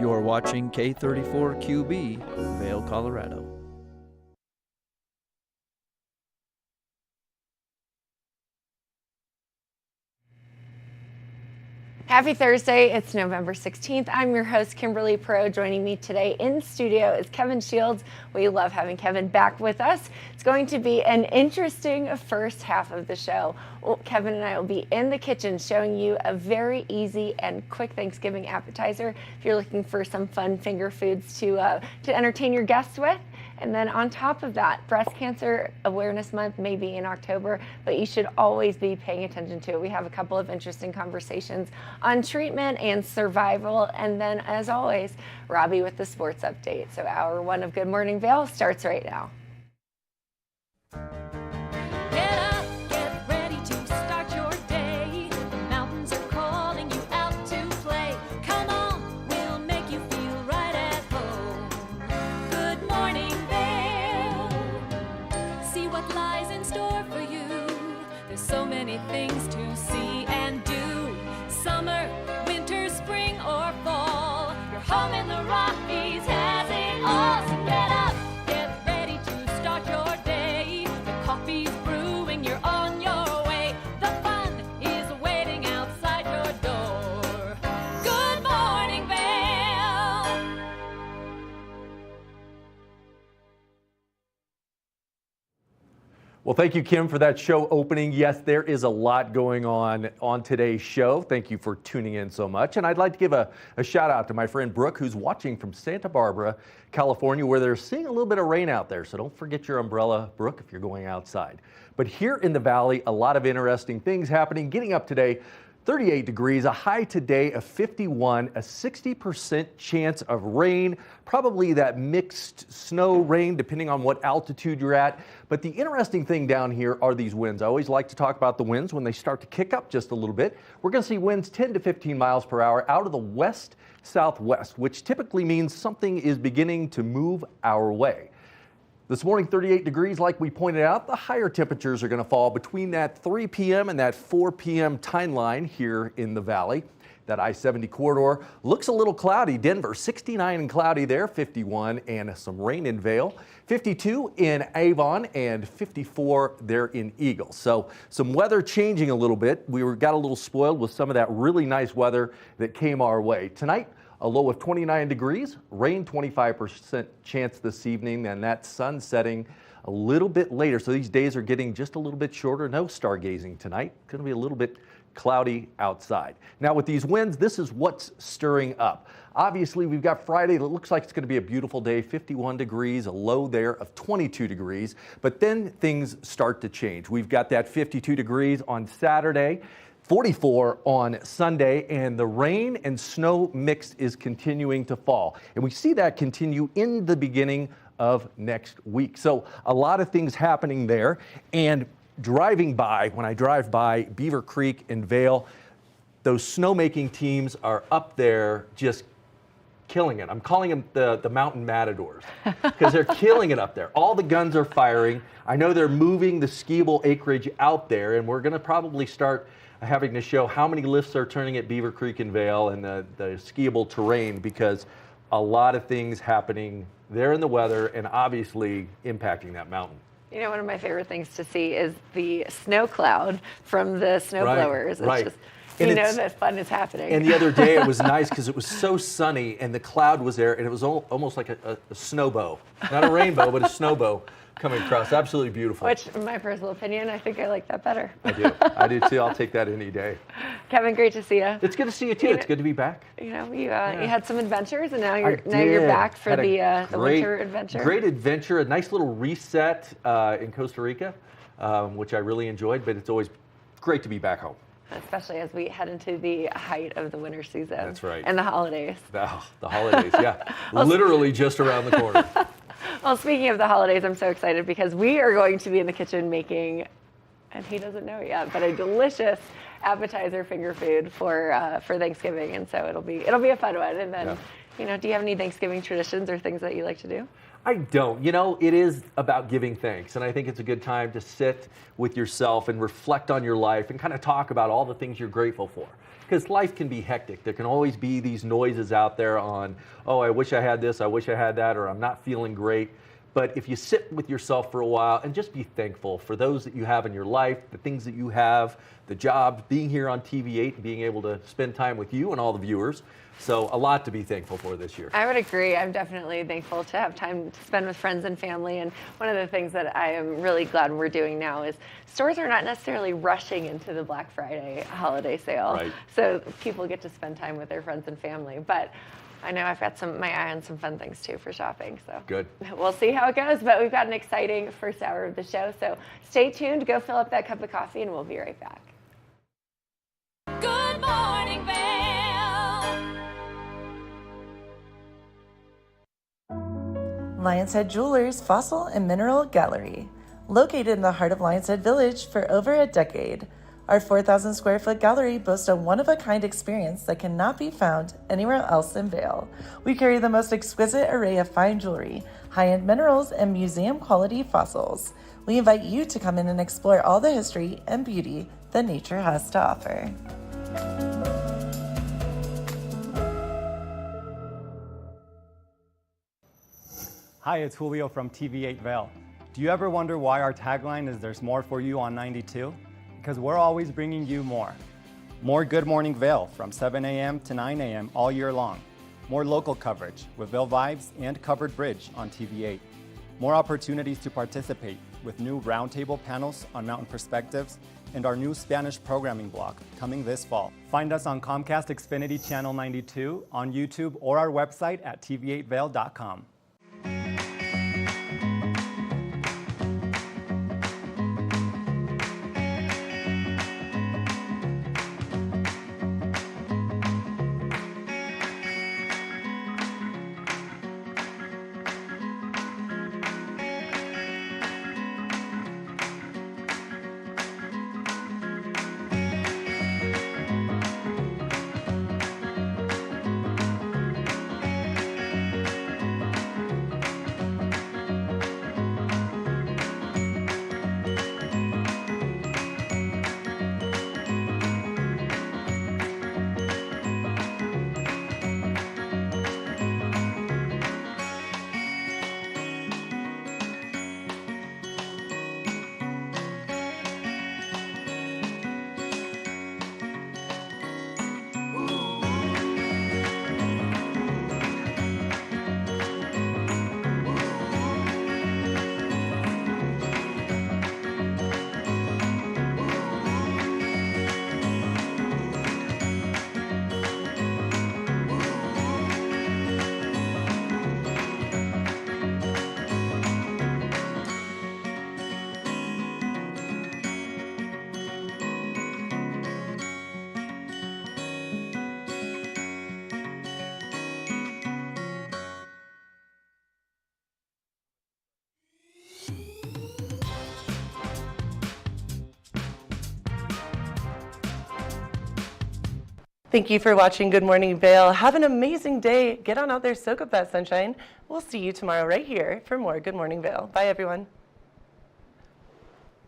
You're watching K34QB, Vail, Colorado. Happy Thursday, it's November 16th. I'm your host, Kimberly Pro. Joining me today in studio is Kevin Shields. We love having Kevin back with us. It's going to be an interesting first half of the show. Well, Kevin and I will be in the kitchen showing you a very easy and quick Thanksgiving appetizer if you're looking for some fun finger foods to entertain your guests with. And then on top of that, Breast Cancer Awareness Month may be in October, but you should always be paying attention to it. We have a couple of interesting conversations on treatment and survival. And then, as always, Robbie with the sports update. So hour one of Good Morning Vail starts right now. Things to see and do. Summer, winter, spring, or fall. Your home in the Rockies has it all. So get up, get ready to start your day. The coffee's brewing, you're on your way. The fun is waiting outside your door. Good morning, Vail. Well, thank you, Kim, for that show opening. Yes, there is a lot going on today's show. Thank you for tuning in so much. And I'd like to give a shout out to my friend Brooke, who's watching from Santa Barbara, California, where they're seeing a little bit of rain out there. So don't forget your umbrella, Brooke, if you're going outside. But here in the valley, a lot of interesting things happening. Getting up today, 38 degrees, a high today of 51, a 60% chance of rain, probably that mixed snow rain depending on what altitude you're at. But the interesting thing down here are these winds. I always like to talk about the winds when they start to kick up just a little bit. We're going to see winds 10 to 15 miles per hour out of the west-southwest, which typically means something is beginning to move our way. This morning, 38 degrees, like we pointed out. The higher temperatures are going to fall between that 3 p.m. and that 4 p.m. timeline here in the valley. That I-70 corridor looks a little cloudy. Denver, 69 and cloudy there, 51, and some rain in Vail. 52 in Avon and 54 there in Eagle. So some weather changing a little bit. We got a little spoiled with some of that really nice weather that came our way. Tonight, a low of 29 degrees, rain 25% chance this evening, and that sun setting a little bit later. So these days are getting just a little bit shorter. No stargazing tonight. Going to be a little bit cloudy outside. Now with these winds, this is what's stirring up. Obviously, we've got Friday that looks like it's going to be a beautiful day, 51 degrees, a low there of 22 degrees. But then things start to change. We've got that 52 degrees on Saturday. 44 on Sunday, and the rain and snow mix is continuing to fall. And we see that continue in the beginning of next week. So a lot of things happening there. And driving by, when I drive by Beaver Creek and Vail, those snowmaking teams are up there just killing it. I'm calling them the mountain matadors because they're killing it up there. All the guns are firing. I know they're moving the skiable acreage out there, and we're going to probably start having to show how many lifts are turning at Beaver Creek and Vail and the skiable terrain, because a lot of things happening there in the weather and obviously impacting that mountain. You know, one of my favorite things to see is the snow cloud from the snow blowers. It's just, you know that fun is happening. And the other day it was nice because it was so sunny and the cloud was there, and it was almost like a snow bow. Not a rainbow, but a snow bow coming across. Absolutely beautiful. Which, in my personal opinion, I think I like that better. I do too. I'll take that any day. Kevin, great to see you. It's good to see you too. It's good to be back. You know, you had some adventures, and now you're back for the winter adventure. Great adventure, a nice little reset in Costa Rica, which I really enjoyed. But it's always great to be back home, especially as we head into the height of the winter season. That's right. And the holidays. The holidays, yeah. Literally just around the corner. Well, speaking of the holidays, I'm so excited because we are going to be in the kitchen making, and he doesn't know it yet, but a delicious appetizer finger food for Thanksgiving, and so it'll be a fun one. And then, you know, do you have any Thanksgiving traditions or things that you like to do? I don't. You know, it is about giving thanks, and I think it's a good time to sit with yourself and reflect on your life and kind of talk about all the things you're grateful for. because life can be hectic. There can always be these noises out there on, oh, I wish I had this, I wish I had that, or I'm not feeling great. But if you sit with yourself for a while and just be thankful for those that you have in your life, the things that you have, the job, being here on TV8 and being able to spend time with you and all the viewers. So a lot to be thankful for this year. I would agree. I'm definitely thankful to have time to spend with friends and family. And one of the things that I am really glad we're doing now is stores are not necessarily rushing into the Black Friday holiday sale. Right. So people get to spend time with their friends and family. But I know I've got my eye on some fun things too for shopping. So good. We'll see how it goes. But we've got an exciting first hour of the show. So stay tuned. Go fill up that cup of coffee and we'll be right back. Good morning, Vail. Lion's Head Jewelers Fossil and Mineral Gallery. Located in the heart of Lion's Head Village for over a decade, our 4,000 square foot gallery boasts a one-of-a-kind experience that cannot be found anywhere else in Vail. We carry the most exquisite array of fine jewelry, high-end minerals, and museum-quality fossils. We invite you to come in and explore all the history and beauty that nature has to offer. Hi, it's Julio from TV8 Vail. Do you ever wonder why our tagline is "There's more for you on 92"? Because we're always bringing you more. More Good Morning Vail from 7 a.m. to 9 a.m. all year long. More local coverage with Vail Vibes and Covered Bridge on TV8. More opportunities to participate with new roundtable panels on mountain perspectives and our new Spanish programming block coming this fall. Find us on Comcast Xfinity Channel 92, on YouTube, or our website at tv8vail.com. Thank you for watching Good Morning Vail. Have an amazing day. Get on out there, soak up that sunshine. We'll see you tomorrow right here for more Good Morning Vail. Bye, everyone.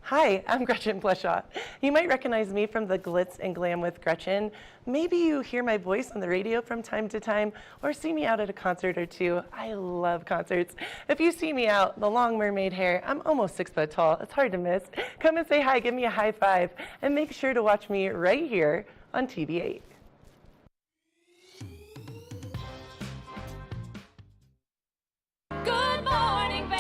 Hi, I'm Gretchen Bleshaw. You might recognize me from the Glitz and Glam with Gretchen. Maybe you hear my voice on the radio from time to time or see me out at a concert or two. I love concerts. If you see me out, the long mermaid hair, I'm almost 6 foot tall. It's hard to miss. Come and say hi, give me a high five, and make sure to watch me right here on TV8. Good morning, Vail.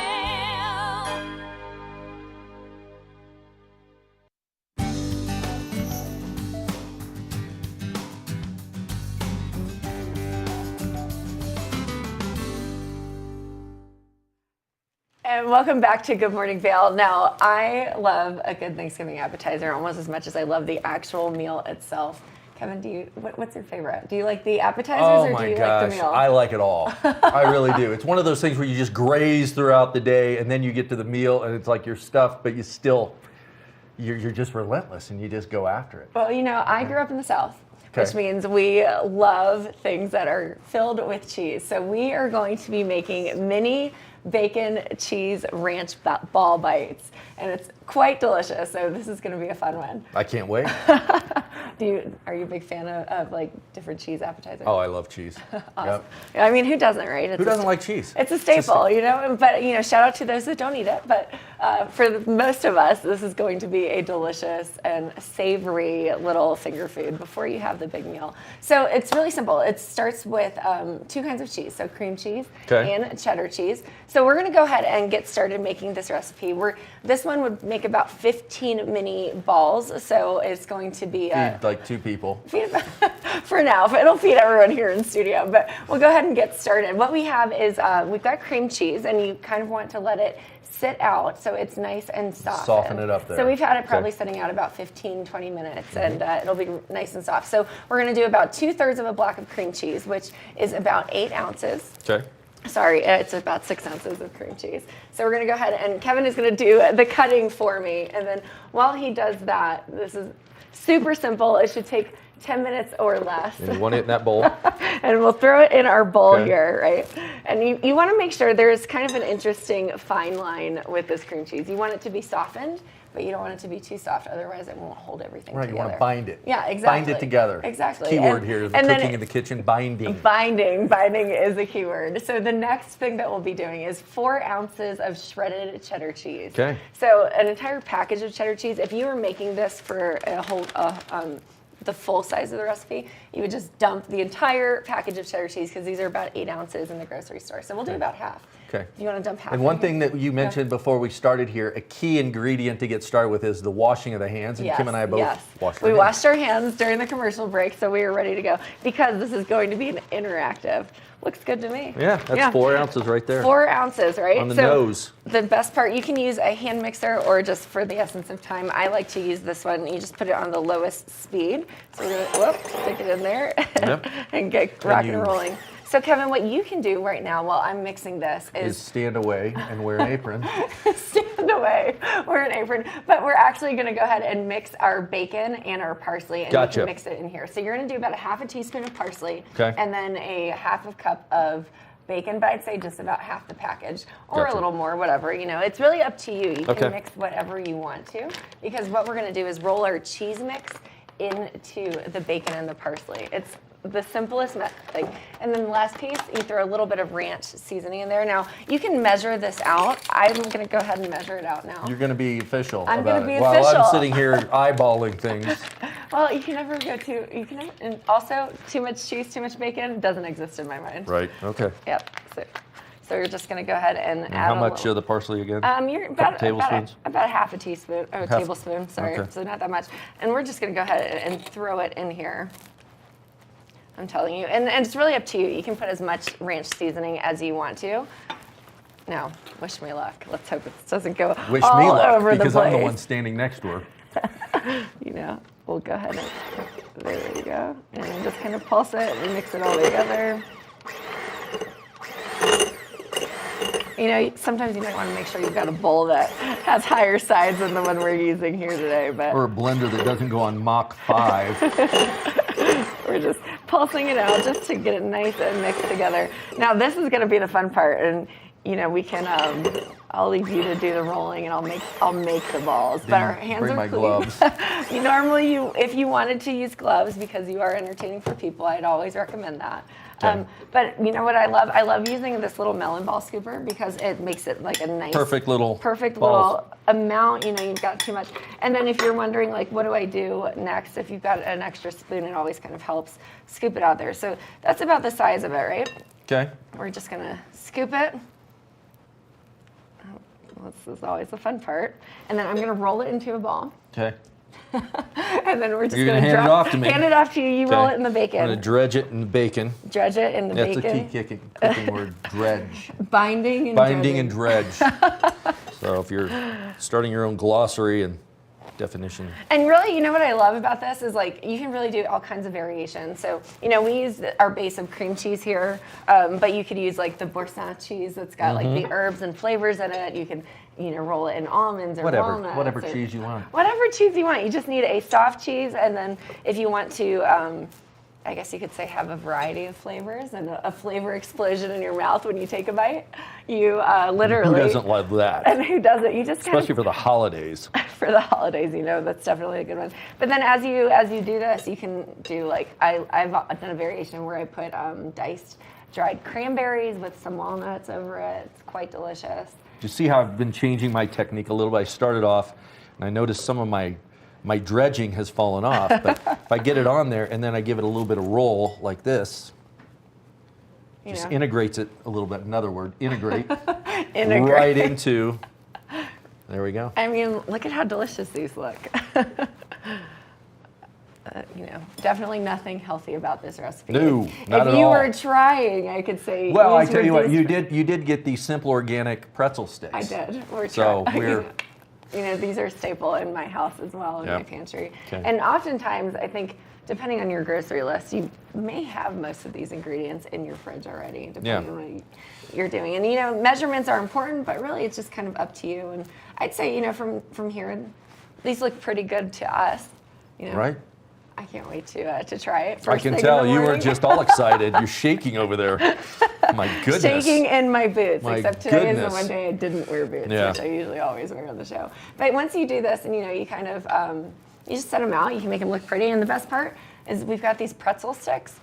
And welcome back to Good Morning Vail. Now, I love a good Thanksgiving appetizer almost as much as I love the actual meal itself. Kevin, what's your favorite? Do you like the appetizers or do you like the meal? I like it all. I really do. It's one of those things where you just graze throughout the day and then you get to the meal and it's like you're stuffed, but you're just relentless and you just go after it. Well, you know, I grew up in the South, Okay. which means we love things that are filled with cheese. So we are going to be making mini bacon cheese ranch ball bites, and it's quite delicious. So this is going to be a fun one. I can't wait. Are you a big fan of like different cheese appetizers? Oh, I love cheese. Awesome. Yep. I mean, who doesn't, right? Who doesn't like cheese? It's a staple, you know. But you know, shout out to those that don't eat it. But for most of us, this is going to be a delicious and savory little finger food before you have the big meal. So it's really simple. It starts with 2 kinds of cheese, so cream cheese and cheddar cheese. So we're going to go ahead and get started making this recipe. This one would make about 15 mini balls, so it's going to be Feed like 2 people. For now. It'll feed everyone here in studio, but we'll go ahead and get started. What we have is we've got cream cheese, and you kind of want to let it sit out so it's nice and soft. Soften it up there. So we've had it probably sitting out about 15, 20 minutes, and it'll be nice and soft. So we're going to do about 2/3 of a block of cream cheese, which is about 8 ounces. Okay. Sorry, it's about 6 ounces of cream cheese. So we're going to go ahead, and Kevin is going to do the cutting for me. And then while he does that, this is super simple. It should take 10 minutes or less. And you want it in that bowl? And we'll throw it in our bowl here, right? And you want to make sure there's kind of an interesting fine line with this cream cheese. You want it to be softened, but you don't want it to be too soft. Otherwise, it won't hold everything together. You want to bind it. Yeah, exactly. Bind it together. Exactly. Keyword here, the cooking in the kitchen, binding. Binding is a keyword. So the next thing that we'll be doing is 4 ounces of shredded cheddar cheese. Okay. So an entire package of cheddar cheese. If you were making this for a whole the full size of the recipe, you would just dump the entire package of cheddar cheese, because these are about 8 ounces in the grocery store. So we'll do about half. Okay. If you want to dump half. And one thing that you mentioned before we started here, a key ingredient to get started with is the washing of the hands. And Kim and I both washed our hands. We washed our hands during the commercial break, so we were ready to go, because this is going to be an interactive. Looks good to me. Yeah, that's 4 ounces right there. 4 ounces, right? On the nose. The best part, you can use a hand mixer, or just for the essence of time, I like to use this one. You just put it on the lowest speed. So we're going to stick it in there and get rocking and rolling. So Kevin, what you can do right now while I'm mixing this is stand away and wear an apron. Stand away, wear an apron. But we're actually going to go ahead and mix our bacon and our parsley, and you can mix it in here. So you're going to do about a half a teaspoon of parsley, and then a half a cup of bacon, but I'd say just about half the package, or a little more, whatever. You know, it's really up to you. You can mix whatever you want to, because what we're going to do is roll our cheese mix into the bacon and the parsley. It's the simplest thing. And then the last piece, you throw a little bit of ranch seasoning in there. Now, you can measure this out. I'm going to go ahead and measure it out now. You're going to be official I'm about gonna be it. While official. I'm sitting here eyeballing things. Well, you can never go and also too much cheese, too much bacon doesn't exist in my mind. Right, okay. Yep. So you're just going to go ahead and add how much of the parsley again? You're about tablespoons? About a half a teaspoon, or a tablespoon, sorry. Okay. So not that much. And we're just going to go ahead and throw it in here. I'm telling you. And it's really up to you. You can put as much ranch seasoning as you want to. Now, wish me luck. Let's hope it doesn't go wish all me luck, over the place. because I'm the one standing next to her. You know, we'll go ahead and, there we go. And just kind of pulse it and mix it all together. You know, sometimes you might want to make sure you've got a bowl that has higher sides than the one we're using here today. Or a blender that doesn't go on Mach 5. We're just pulsing it out just to get it nice and mixed together. Now, this is going to be the fun part, and you know, we can. I'll leave you to do the rolling, and I'll make the balls. But our hands bring are my clean. gloves. Normally, if you wanted to use gloves because you are entertaining for people, I'd always recommend that. Okay. But you know what I love? I love using this little melon ball scooper, because it makes it like a nice, perfect little amount. You know, you've got too much. And then if you're wondering, like, what do I do next? If you've got an extra spoon, it always kind of helps scoop it out there. So that's about the size of it, right? Okay. We're just gonna scoop it. This is always the fun part. And then I'm gonna roll it into a ball. Okay. And then we're just You're gonna hand it off to me. Hand it off to you. You roll it in the bacon. I'm gonna dredge it in the bacon. Dredge it in the bacon. That's a key cooking word, dredge. Binding and dredge. So if you're starting your own glossary and definition. And really, you know what I love about this is, like, you can really do all kinds of variations. So, you know, we use our base of cream cheese here, but you could use like the Boursin cheese that's got like the herbs and flavors in it. You can, you know, roll it in almonds or walnuts. Whatever cheese you want. Whatever cheese you want. You just need a soft cheese, and then if you want to I guess you could say, have a variety of flavors and a flavor explosion in your mouth when you take a bite. You literally. Who doesn't love that? And who doesn't? You just Especially for the holidays. For the holidays, that's definitely a good one. But then as you do this, you can do like I've done a variation where I put diced dried cranberries with some walnuts over it. It's quite delicious. You see how I've been changing my technique a little bit? I started off, and I noticed some of my dredging has fallen off, but if I get it on there and then I give it a little bit of roll like this, just integrates it a little bit. Another word, integrate. Right into, there we go. I mean, look at how delicious these look. Definitely nothing healthy about this recipe. No, not if at you all. were trying, I could say. Well, I tell you what, you did get these simple organic pretzel sticks. I did. These are staple in my house as well, in my pantry. Okay. And oftentimes, I think, depending on your grocery list, you may have most of these ingredients in your fridge already, depending on what you're doing. And measurements are important, but really it's just kind of up to you. And I'd say, from here, these look pretty good to us. Right. I can't wait to try it. I can tell you were just all excited. You're shaking over there. My goodness. Shaking in my boots, My except today is goodness. the one day I didn't wear boots, which I usually always wear on the show. But once you do this, and you kind of you just set them out. You can make them look pretty. And the best part is we've got these pretzel sticks,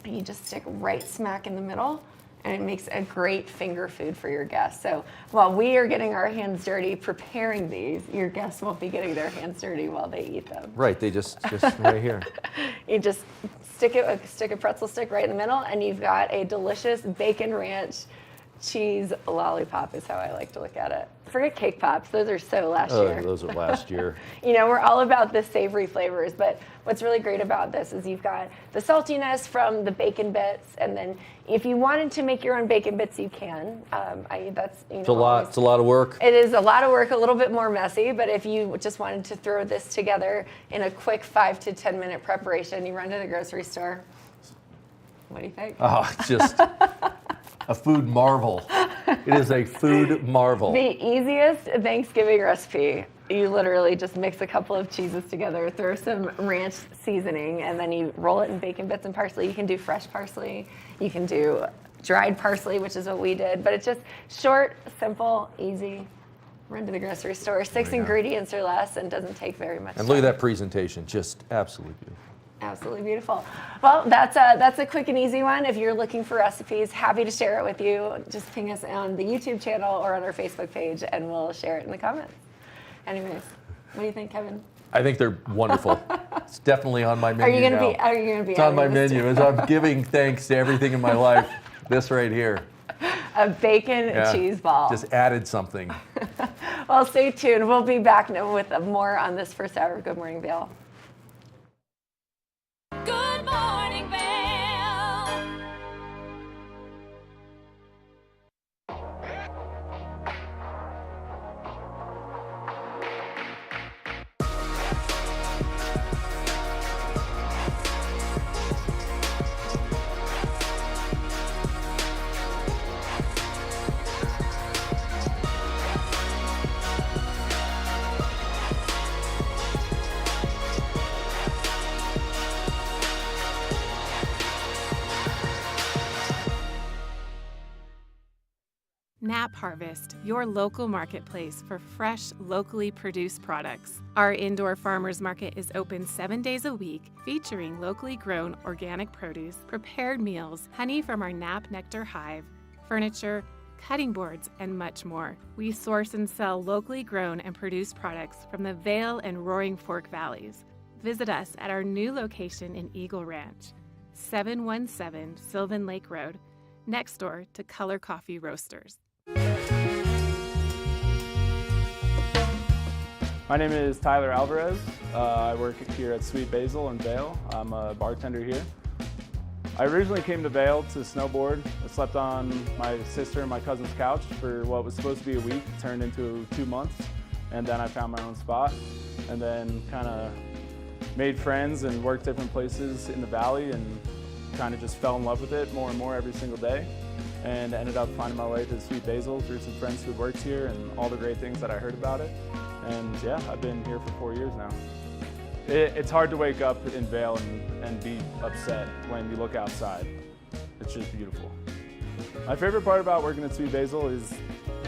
and you just stick right smack in the middle. And it makes a great finger food for your guests. So while we are getting our hands dirty preparing these, your guests won't be getting their hands dirty while they eat them. Right, they just right here. You just stick a pretzel stick right in the middle, and you've got a delicious bacon ranch cheese lollipop is how I like to look at it. Forget cake pops; those are so last year. Those are last year. We're all about the savory flavors, but what's really great about this is you've got the saltiness from the bacon bits, and then if you wanted to make your own bacon bits, you can. It's a lot. It's a lot of work. It is a lot of work, a little bit more messy, but if you just wanted to throw this together in a quick 5 to 10 minute preparation, you run to the grocery store. What do you think? Oh, it's just a food marvel. It is a food marvel. The easiest Thanksgiving recipe. You literally just mix a couple of cheeses together, throw some ranch seasoning, and then you roll it in bacon bits and parsley. You can do fresh parsley. You can do dried parsley, which is what we did. But it's just short, simple, easy. Run to the grocery store. 6 ingredients or less, and doesn't take very much And time. look at that presentation. Just absolutely beautiful. Absolutely beautiful. Well, that's a quick and easy one. If you're looking for recipes, happy to share it with you. Just ping us on the YouTube channel or on our Facebook page, and we'll share it in the comments. Anyways, what do you think, Kevin? I think they're wonderful. It's definitely on my menu Are you now. gonna be? It's on my menu. As I'm giving thanks to everything in my life, this right here. A bacon cheese ball. Just added something. Well, stay tuned. We'll be back with more on this first hour of Good Morning Vail. Good morning, Vail. Nap Harvest, your local marketplace for fresh, locally produced products. Our indoor farmers market is open 7 days a week, featuring locally grown organic produce, prepared meals, honey from our Nap Nectar hive, furniture, cutting boards, and much more. We source and sell locally grown and produced products from the Vail and Roaring Fork Valleys. Visit us at our new location in Eagle Ranch, 717 Sylvan Lake Road, next door to Color Coffee Roasters. My name is Tyler Alvarez. I work here at Sweet Basil in Vail. I'm a bartender here. I originally came to Vail to snowboard. I slept on my sister and my cousin's couch for what was supposed to be a week, turned into 2 months, and then I found my own spot, and then kind of made friends and worked different places in the valley, and kind of just fell in love with it more and more every single day, and ended up finding my way to Sweet Basil through some friends who worked here and all the great things that I heard about it. And yeah, I've been here for 4 years now. It's hard to wake up in Vail and be upset when you look outside. It's just beautiful. My favorite part about working at Sweet Basil is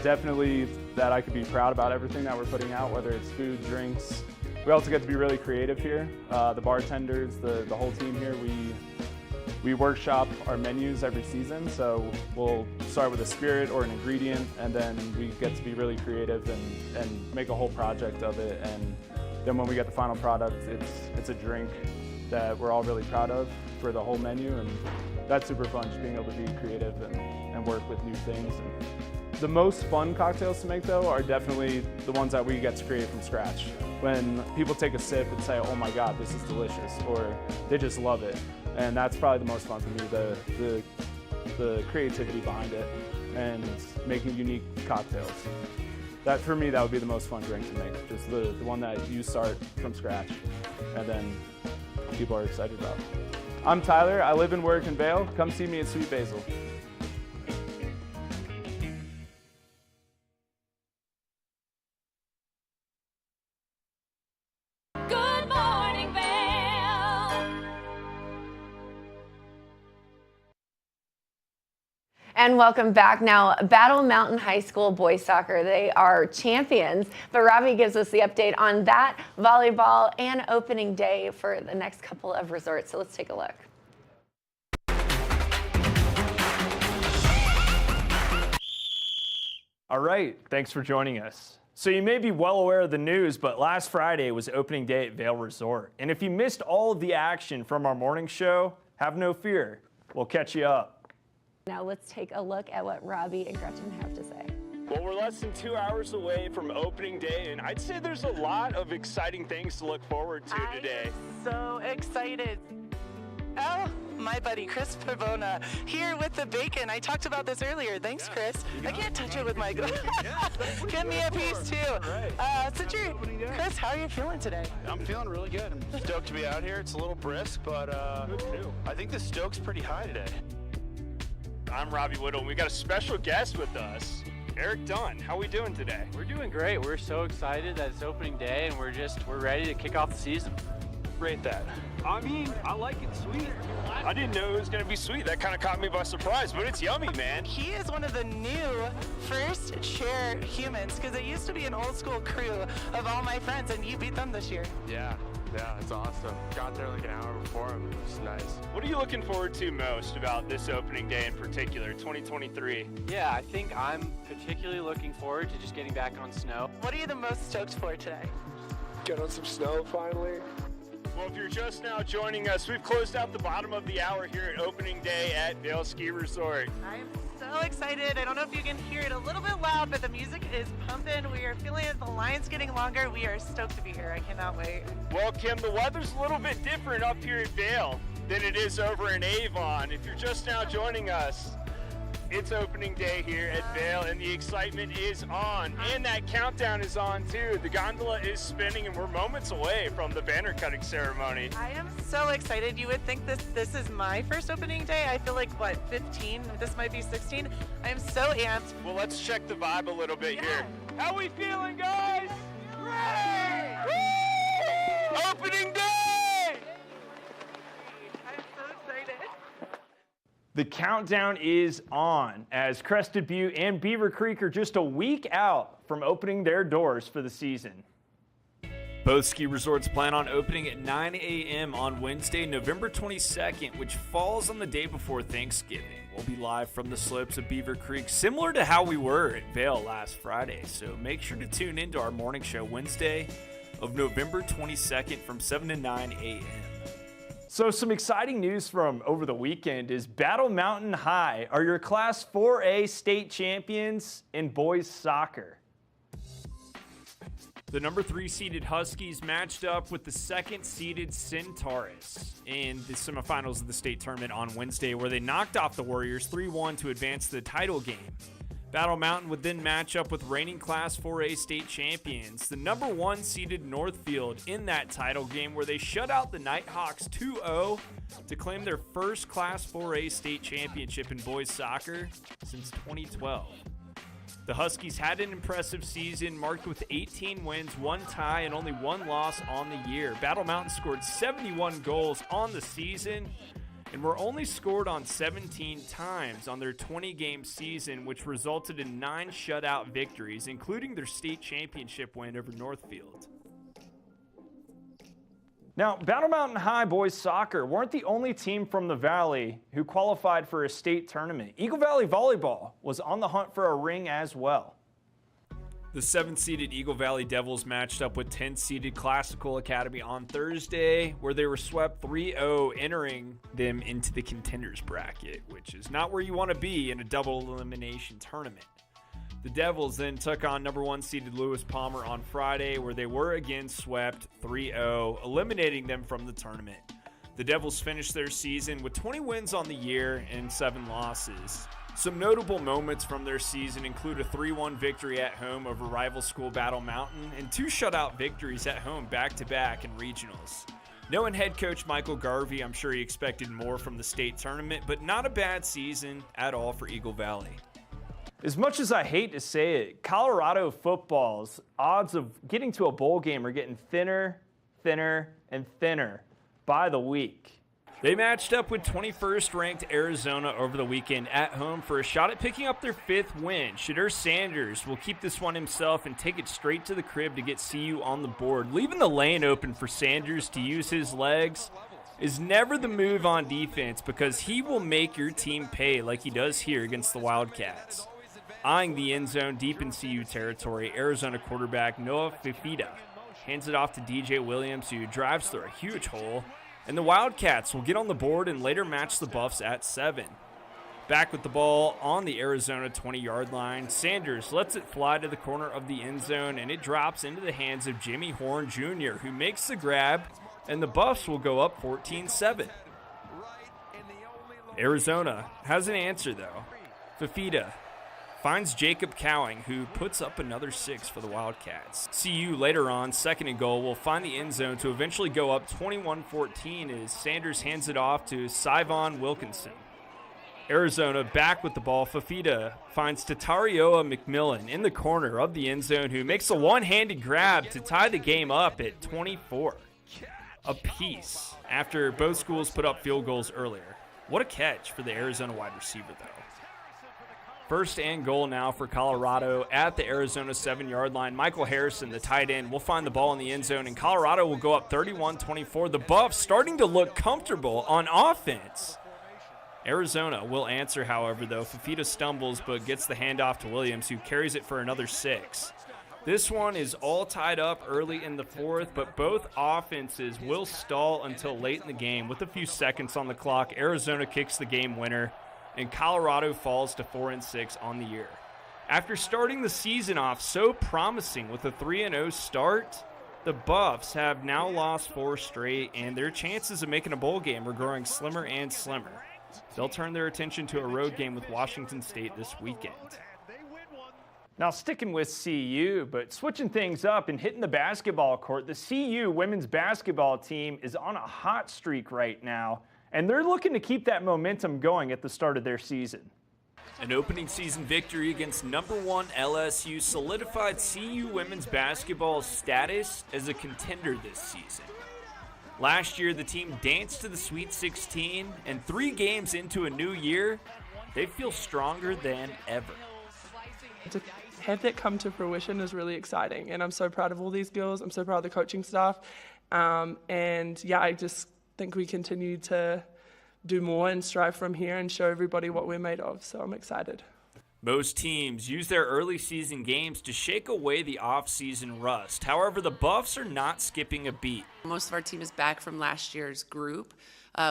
definitely that I could be proud about everything that we're putting out, whether it's food, drinks. We also get to be really creative here. The bartenders, the whole team here, we workshop our menus every season, so we'll start with a spirit or an ingredient, and then we get to be really creative and make a whole project of it. And then when we get the final product, it's a drink that we're all really proud of for the whole menu, and that's super fun, just being able to be creative and work with new things. And the most fun cocktails to make, though, are definitely the ones that we get to create from scratch. When people take a sip and say, oh my God, this is delicious, or they just love it. And that's probably the most fun for me, the creativity behind it and making unique cocktails. That, for me, that would be the most fun drink to make, just the one that you start from scratch and then people are excited about. I'm Tyler, I live and work in Vail. Come see me at Sweet Basil. Good morning, Vail. And welcome back. Now, Battle Mountain High School boys soccer, they are champions, but Robbie gives us the update on that, volleyball, and opening day for the next couple of resorts. So let's take a look. All right, thanks for joining us. So you may be well aware of the news, but last Friday was opening day at Vail Resort. And if you missed all of the action from our morning show, have no fear, we'll catch you up. Now let's take a look at what Robbie and Gretchen have to say. Well, we're less than 2 hours away from opening day, and I'd say there's a lot of exciting things to look forward to today. So excited. Oh, my buddy Chris Pavona here with the bacon. I talked about this earlier. Thanks, Chris. I can't touch it with my glove. Give me a piece too. Chris, how are you feeling today? I'm feeling really good. I'm stoked to be out here. It's a little brisk, but I think the stoke's pretty high today. I'm Robbie Whittle, and we got a special guest with us, Eric Dunn. How are we doing today? We're doing great. We're so excited that it's opening day, and we're ready to kick off the season. Rate that. I mean, I like it sweet. I didn't know it was going to be sweet. That kind of caught me by surprise, but it's yummy, man. He is one of the new first chair humans, because it used to be an old school crew of all my friends, and you beat them this year. Yeah, it's awesome. Got there like an hour before him. It was nice. What are you looking forward to most about this opening day in particular, 2023? Yeah, I think I'm particularly looking forward to just getting back on snow. What are you the most stoked for today? Get on some snow finally. Well, if you're just now joining us, we've closed out the bottom of the hour here at opening day at Vail Ski Resort. I'm so excited. I don't know if you can hear it a little bit loud, but the music is pumping. We are feeling it. The line's getting longer. We are stoked to be here. I cannot wait. Well, Kim, the weather's a little bit different up here at Vail than it is over in Avon. If you're just now joining us, it's opening day here at Vail, and the excitement is on, and that countdown is on too. The gondola is spinning, and we're moments away from the banner cutting ceremony. I am so excited. You would think this is my first opening day. I feel like, what, 15? This might be 16. I am so amped. Well, let's check the vibe a little bit here. How we feeling, guys? Ready! Opening day! I'm so excited. The countdown is on as Crested Butte and Beaver Creek are just a week out from opening their doors for the season. Both ski resorts plan on opening at 9 a.m. on Wednesday, November 22nd, which falls on the day before Thanksgiving. We'll be live from the slopes of Beaver Creek, similar to how we were at Vail last Friday. So make sure to tune into our morning show Wednesday of November 22nd from 7 to 9 a.m. So some exciting news from over the weekend is Battle Mountain High are your Class 4A state champions in boys soccer. The number 3 seeded Huskies matched up with the 2nd seeded Centaurus in the semifinals of the state tournament on Wednesday, where they knocked off the Warriors 3-1 to advance to the title game. Battle Mountain would then match up with reigning Class 4A state champions, the number 1 seeded Northfield, in that title game, where they shut out the Nighthawks 2-0 to claim their first Class 4A state championship in boys soccer since 2012. The Huskies had an impressive season marked with 18 wins, 1 tie, and only 1 loss on the year. Battle Mountain scored 71 goals on the season and were only scored on 17 times on their 20-game season, which resulted in 9 shutout victories, including their state championship win over Northfield. Now, Battle Mountain High boys soccer weren't the only team from the Valley who qualified for a state tournament. Eagle Valley Volleyball was on the hunt for a ring as well. The 7th-seeded Eagle Valley Devils matched up with 10th-seeded Classical Academy on Thursday, where they were swept 3-0, entering them into the contenders bracket, which is not where you want to be in a double elimination tournament. The Devils then took on number 1-seeded Lewis Palmer on Friday, where they were again swept 3-0, eliminating them from the tournament. The Devils finished their season with 20 wins on the year and 7 losses. Some notable moments from their season include a 3-1 victory at home over rival school Battle Mountain and 2 shutout victories at home back-to-back in regionals. Knowing head coach Michael Garvey, I'm sure he expected more from the state tournament, but not a bad season at all for Eagle Valley. As much as I hate to say it, Colorado football's odds of getting to a bowl game are getting thinner, and thinner by the week. They matched up with 21st ranked Arizona over the weekend at home for a shot at picking up their 5th win. Shadur Sanders will keep this one himself and take it straight to the crib to get CU on the board. Leaving the lane open for Sanders to use his legs is never the move on defense because he will make your team pay like he does here against the Wildcats. Eyeing the end zone deep in CU territory, Arizona quarterback Noah Fifita hands it off to DJ Williams, who drives through a huge hole. And the Wildcats will get on the board and later match the Buffs at 7. Back with the ball on the Arizona 20-yard line, Sanders lets it fly to the corner of the end zone, and it drops into the hands of Jimmy Horn Jr., who makes the grab, and the Buffs will go up 14-7. Arizona has an answer, though. Fifita finds Jacob Cowing, who puts up another 6 for the Wildcats. CU later on, 2nd and goal, will find the end zone to eventually go up 21-14 as Sanders hands it off to Syvon Wilkinson. Arizona back with the ball. Fifita finds Tatarioa McMillan in the corner of the end zone, who makes a one-handed grab to tie the game up at 24 apiece after both schools put up field goals earlier. What a catch for the Arizona wide receiver, though. 1st and goal now for Colorado at the Arizona 7-yard line. Michael Harrison, the tight end, will find the ball in the end zone, and Colorado will go up 31-24. The Buffs starting to look comfortable on offense. Arizona will answer, however, though. Fifita stumbles but gets the handoff to Williams, who carries it for another 6. This one is all tied up early in the 4th, but both offenses will stall until late in the game. With a few seconds on the clock, Arizona kicks the game winner, and Colorado falls to 4-6 on the year. After starting the season off so promising with a 3-0 start, the Buffs have now lost 4 straight, and their chances of making a bowl game are growing slimmer and slimmer. They'll turn their attention to a road game with Washington State this weekend. Now, sticking with CU, but switching things up and hitting the basketball court, the CU women's basketball team is on a hot streak right now, and they're looking to keep that momentum going at the start of their season. An opening season victory against number 1 LSU solidified CU women's basketball's status as a contender this season. Last year, the team danced to the Sweet 16, and 3 games into a new year, they feel stronger than ever. To have that come to fruition is really exciting, and I'm so proud of all these girls. I'm so proud of the coaching staff, and yeah, I just think we continue to do more and strive from here and show everybody what we're made of, so I'm excited. Most teams use their early season games to shake away the off-season rust. However, the Buffs are not skipping a beat. Most of our team is back from last year's group.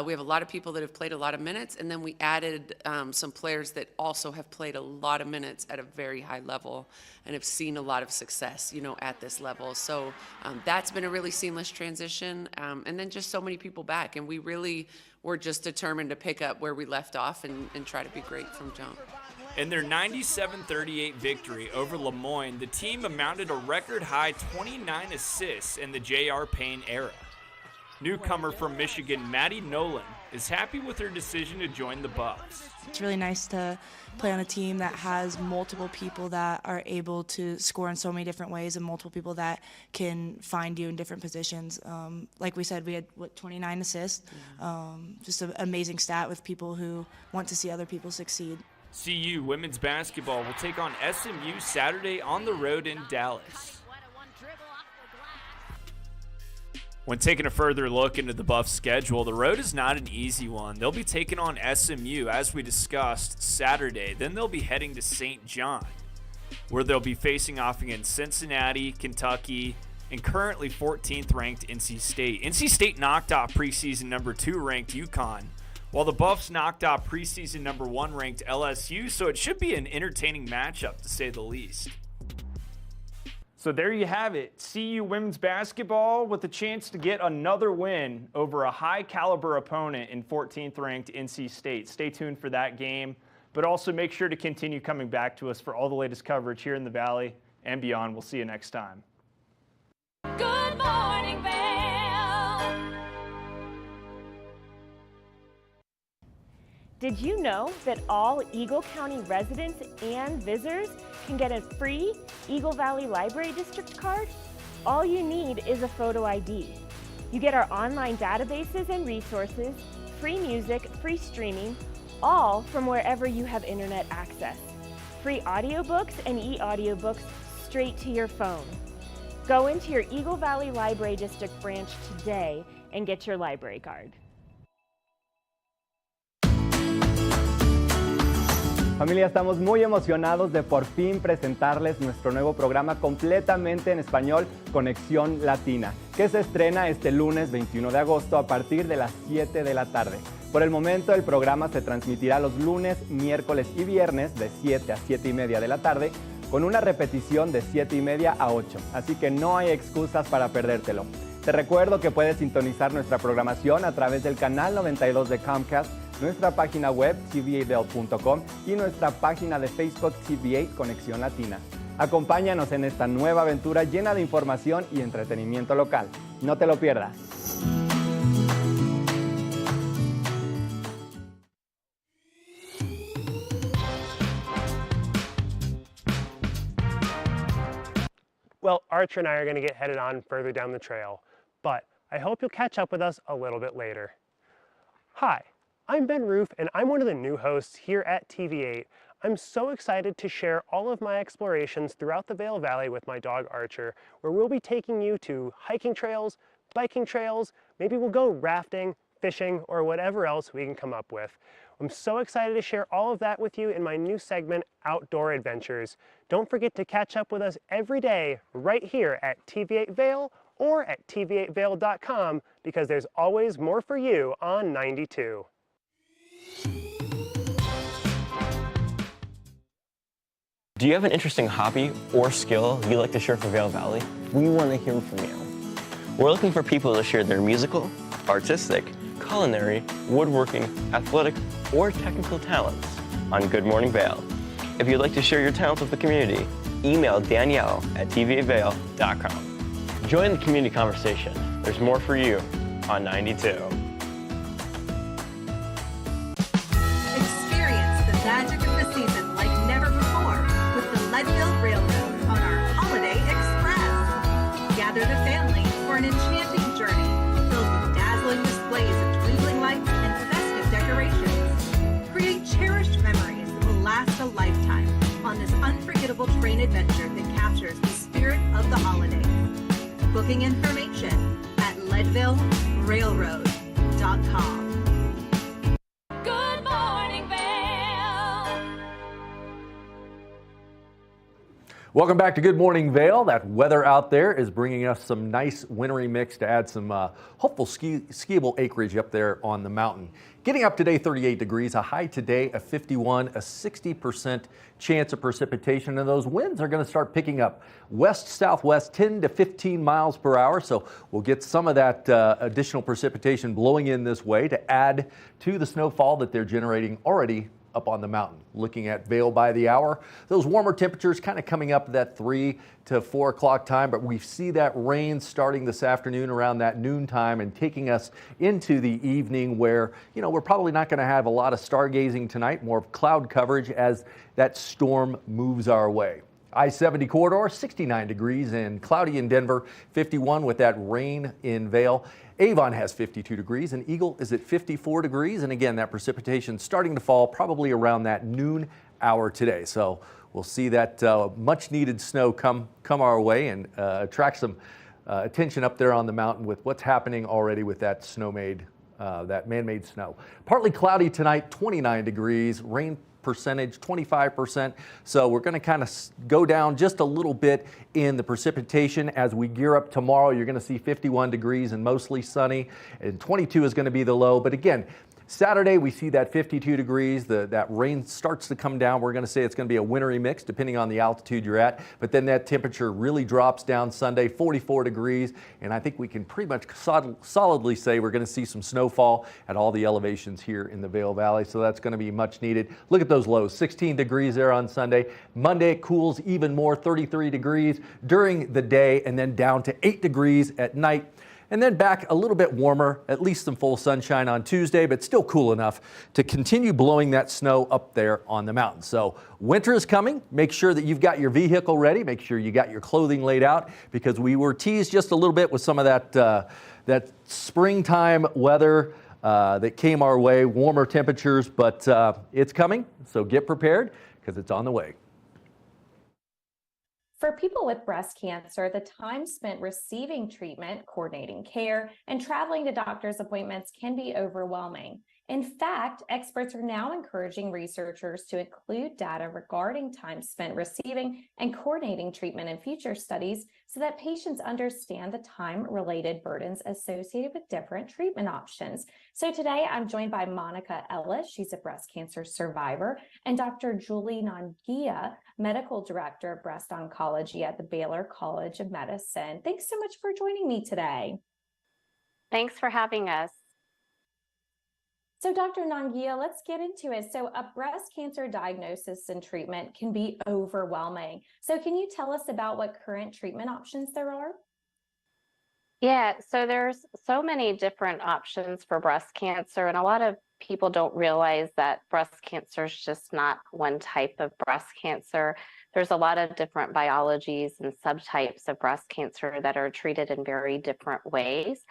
We have a lot of people that have played a lot of minutes, and then we added some players that also have played a lot of minutes at a very high level and have seen a lot of success, at this level. So that's been a really seamless transition, and then just so many people back, and we really were just determined to pick up where we left off and try to be great from jump. In their 97-38 victory over Lemoyne, the team amounted a record-high 29 assists in the J.R. Payne era. Newcomer from Michigan, Maddie Nolan, is happy with her decision to join the Buffs. It's really nice to play on a team that has multiple people that are able to score in so many different ways and multiple people that can find you in different positions. Like we said, we had, 29 assists. Just an amazing stat with people who want to see other people succeed. CU women's basketball will take on SMU Saturday on the road in Dallas. When taking a further look into the Buffs' schedule, the road is not an easy one. They'll be taking on SMU, as we discussed, Saturday. Then they'll be heading to St. John, where they'll be facing off against Cincinnati, Kentucky, and currently 14th ranked NC State. NC State knocked off preseason number 2 ranked UConn, while the Buffs knocked off preseason number 1 ranked LSU, so it should be an entertaining matchup, to say the least. So there you have it. CU women's basketball with a chance to get another win over a high-caliber opponent in 14th ranked NC State. Stay tuned for that game, but also make sure to continue coming back to us for all the latest coverage here in the Valley and beyond. We'll see you next time. Good morning, Vail. Did you know that all Eagle County residents and visitors can get a free Eagle Valley Library District card? All you need is a photo ID. You get our online databases and resources, free music, free streaming, all from wherever you have internet access. Free audiobooks and e-audiobooks straight to your phone. Go into your Eagle Valley Library District branch today and get your library card. Familia, estamos muy emocionados de por fin presentarles nuestro nuevo programa completamente en español, Conexión Latina, que se estrena este lunes 21 de agosto a partir de las 7 de la tarde. Por el momento, el programa se transmitirá los lunes, miércoles y viernes de 7 a 7 y media de la tarde, con una repetición de 7 y media a 8, así que no hay excusas para perdértelo. Te recuerdo que puedes sintonizar nuestra programación a través del canal 92 de Comcast, nuestra página web tva.com y nuestra página de Facebook TVA Conexión Latina. Acompáñanos en esta nueva aventura llena de información y entretenimiento local. No te lo pierdas. Well, Archer and I are going to get headed on further down the trail, but I hope you'll catch up with us a little bit later. Hi, I'm Ben Roof, and I'm one of the new hosts here at TV8. I'm so excited to share all of my explorations throughout the Vail Valley with my dog Archer, where we'll be taking you to hiking trails, biking trails, maybe we'll go rafting, fishing, or whatever else we can come up with. I'm so excited to share all of that with you in my new segment, Outdoor Adventures. Don't forget to catch up with us every day right here at TV8 Vail or at tv8vail.com, because there's always more for you on 92. Do you have an interesting hobby or skill you'd like to share for Vail Valley? We want to hear from you. We're looking for people to share their musical, artistic, culinary, woodworking, athletic, or technical talents on Good Morning Vail. If you'd like to share your talents with the community, email Danielle at tva.vail.com. Join the community conversation. There's more for you on 92. Experience the magic of the season like never before with the Leadville Railroad on our Holiday Express. Gather the family for an enchanting journey filled with dazzling displays of twinkling lights and festive decorations. Create cherished memories that will last a lifetime on this unforgettable train adventure that captures the spirit of the holidays. Booking information at leadvillerailroad.com. Good morning, Vail. Welcome back to Good Morning Vail. That weather out there is bringing us some nice wintry mix to add some hopeful skiable acreage up there on the mountain. Getting up today, 38 degrees, a high today of 51, a 60% chance of precipitation, and those winds are going to start picking up west-southwest, 10 to 15 miles per hour, so we'll get some of that additional precipitation blowing in this way to add to the snowfall that they're generating already up on the mountain. Looking at Vail by the hour, those warmer temperatures kind of coming up at that 3 to 4 o'clock time, but we see that rain starting this afternoon around that noon time and taking us into the evening where, you know, we're probably not going to have a lot of stargazing tonight, more cloud coverage as that storm moves our way. I-70 corridor, 69 degrees and cloudy in Denver, 51 with that rain in Vail. Avon has 52 degrees and Eagle is at 54 degrees. And again, that precipitation starting to fall probably around that noon hour today. So we'll see that much needed snow come our way and attract some attention up there on the mountain with what's happening already with that that man-made snow. Partly cloudy tonight, 29 degrees, rain percentage 25%. So we're going to kind of go down just a little bit in the precipitation as we gear up tomorrow. You're going to see 51 degrees and mostly sunny, and 22 is going to be the low. But again, Saturday, we see that 52 degrees. That rain starts to come down. We're going to say it's going to be a wintry mix depending on the altitude you're at. But then that temperature really drops down Sunday, 44 degrees. And I think we can pretty much solidly say we're going to see some snowfall at all the elevations here in the Vail Valley. So that's going to be much needed. Look at those lows, 16 degrees there on Sunday. Monday, it cools even more, 33 degrees during the day, and then down to 8 degrees at night. And then back a little bit warmer, at least some full sunshine on Tuesday, but still cool enough to continue blowing that snow up there on the mountain. So winter is coming. Make sure that you've got your vehicle ready. Make sure you got your clothing laid out, because we were teased just a little bit with some of that springtime weather that came our way, warmer temperatures, but it's coming. So get prepared because it's on the way. For people with breast cancer, the time spent receiving treatment, coordinating care, and traveling to doctor's appointments can be overwhelming. In fact, experts are now encouraging researchers to include data regarding time spent receiving and coordinating treatment in future studies so that patients understand the time-related burdens associated with different treatment options. So today I'm joined by Monica Ellis, she's a breast cancer survivor, and Dr. Julie Nangia, Medical Director of Breast Oncology at the Baylor College of Medicine. Thanks so much for joining me today. Thanks for having us. So Dr. Nangia, let's get into it. So a breast cancer diagnosis and treatment can be overwhelming. So can you tell us about what current treatment options there are? Yeah, so there's so many different options for breast cancer, and a lot of people don't realize that breast cancer is just not one type of breast cancer. There's a lot of different biologies and subtypes of breast cancer that are treated in very different ways.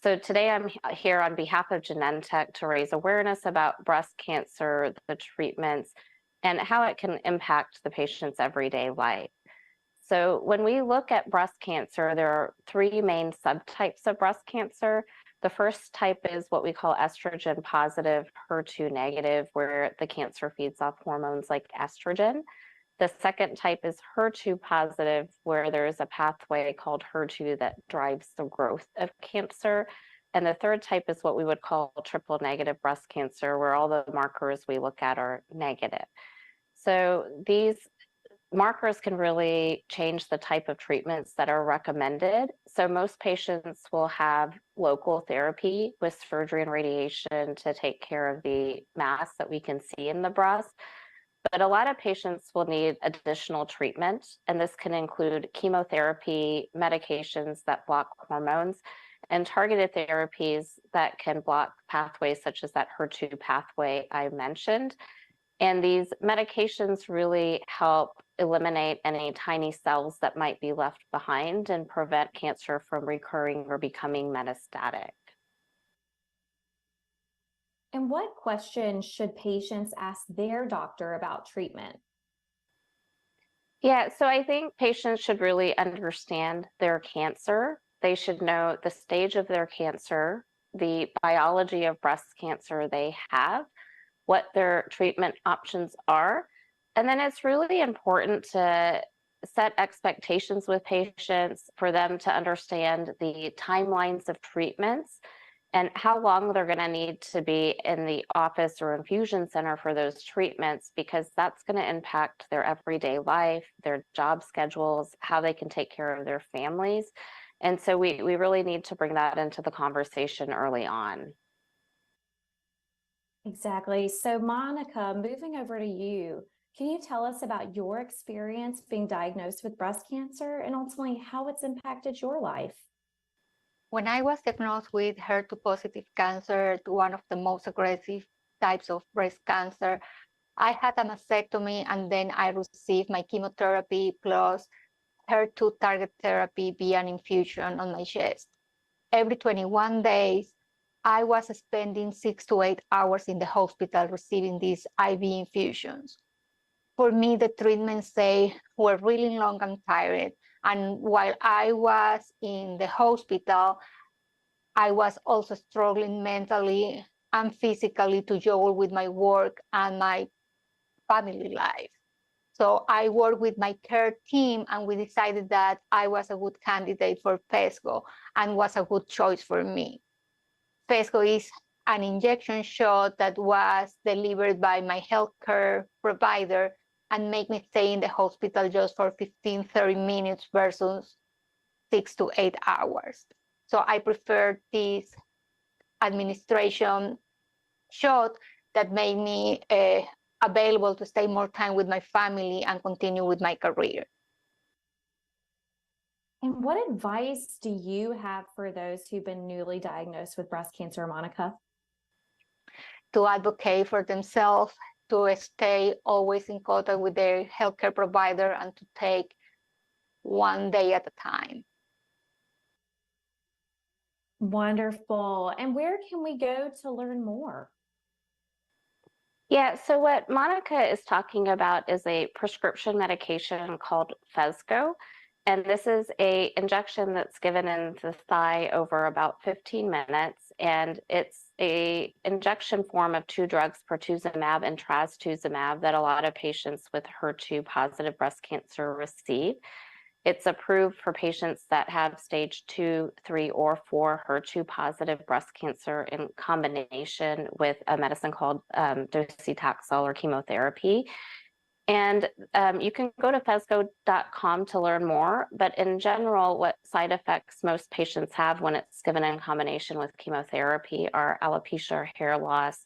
So today I'm here on behalf of Genentech to raise awareness about breast cancer, the treatments, and how it can impact the patient's everyday life. So when we look at breast cancer, there are three main subtypes of breast cancer. The first type is what we call estrogen positive, HER2 negative, where the cancer feeds off hormones like estrogen. The second type is HER2 positive, where there is a pathway called HER2 that drives the growth of cancer. And the third type is what we would call triple negative breast cancer, where all the markers we look at are negative. So these markers can really change the type of treatments that are recommended. So most patients will have local therapy with surgery and radiation to take care of the mass that we can see in the breast. But a lot of patients will need additional treatment, and this can include chemotherapy, medications that block hormones, and targeted therapies that can block pathways such as that HER2 pathway I mentioned. And these medications really help eliminate any tiny cells that might be left behind and prevent cancer from recurring or becoming metastatic. And what questions should patients ask their doctor about treatment? Yeah, so I think patients should really understand their cancer. They should know the stage of their cancer, the biology of breast cancer they have, what their treatment options are. And then it's really important to set expectations with patients for them to understand the timelines of treatments and how long they're going to need to be in the office or infusion center for those treatments, because that's going to impact their everyday life, their job schedules, how they can take care of their families. And so we really need to bring that into the conversation early on. Exactly. So, Monica, moving over to you, can you tell us about your experience being diagnosed with breast cancer and ultimately how it's impacted your life? When I was diagnosed with HER2 positive cancer, one of the most aggressive types of breast cancer, I had a mastectomy and then I received my chemotherapy plus HER2 target therapy via an infusion on my chest. Every 21 days, I was spending 6 to 8 hours in the hospital receiving these IV infusions. For me, the treatments they were really long and tired. And while I was in the hospital, I was also struggling mentally and physically to juggle with my work and my family life. So I worked with my care team and we decided that I was a good candidate for Phesgo and was a good choice for me. Phesgo is an injection shot that was delivered by my healthcare provider and make me stay in the hospital just for 15, 30 minutes versus 6 to 8 hours. So I prefer this administration shot that made me available to stay more time with my family and continue with my career. And what advice do you have for those who've been newly diagnosed with breast cancer, Monica? To advocate for themselves, to stay always in contact with their healthcare provider, and to take one day at a time. Wonderful. And where can we go to learn more? Yeah, so what Monica is talking about is a prescription medication called Phesgo. And this is a injection that's given in the thigh over about 15 minutes. And it's a injection form of 2 drugs, pertuzumab and trastuzumab, that a lot of patients with HER2 positive breast cancer receive. It's approved for patients that have stage 2, 3, or 4 HER2 positive breast cancer in combination with a medicine called docetaxel or chemotherapy. And you can go to phesgo.com to learn more. But in general, what side effects most patients have when it's given in combination with chemotherapy are alopecia or hair loss,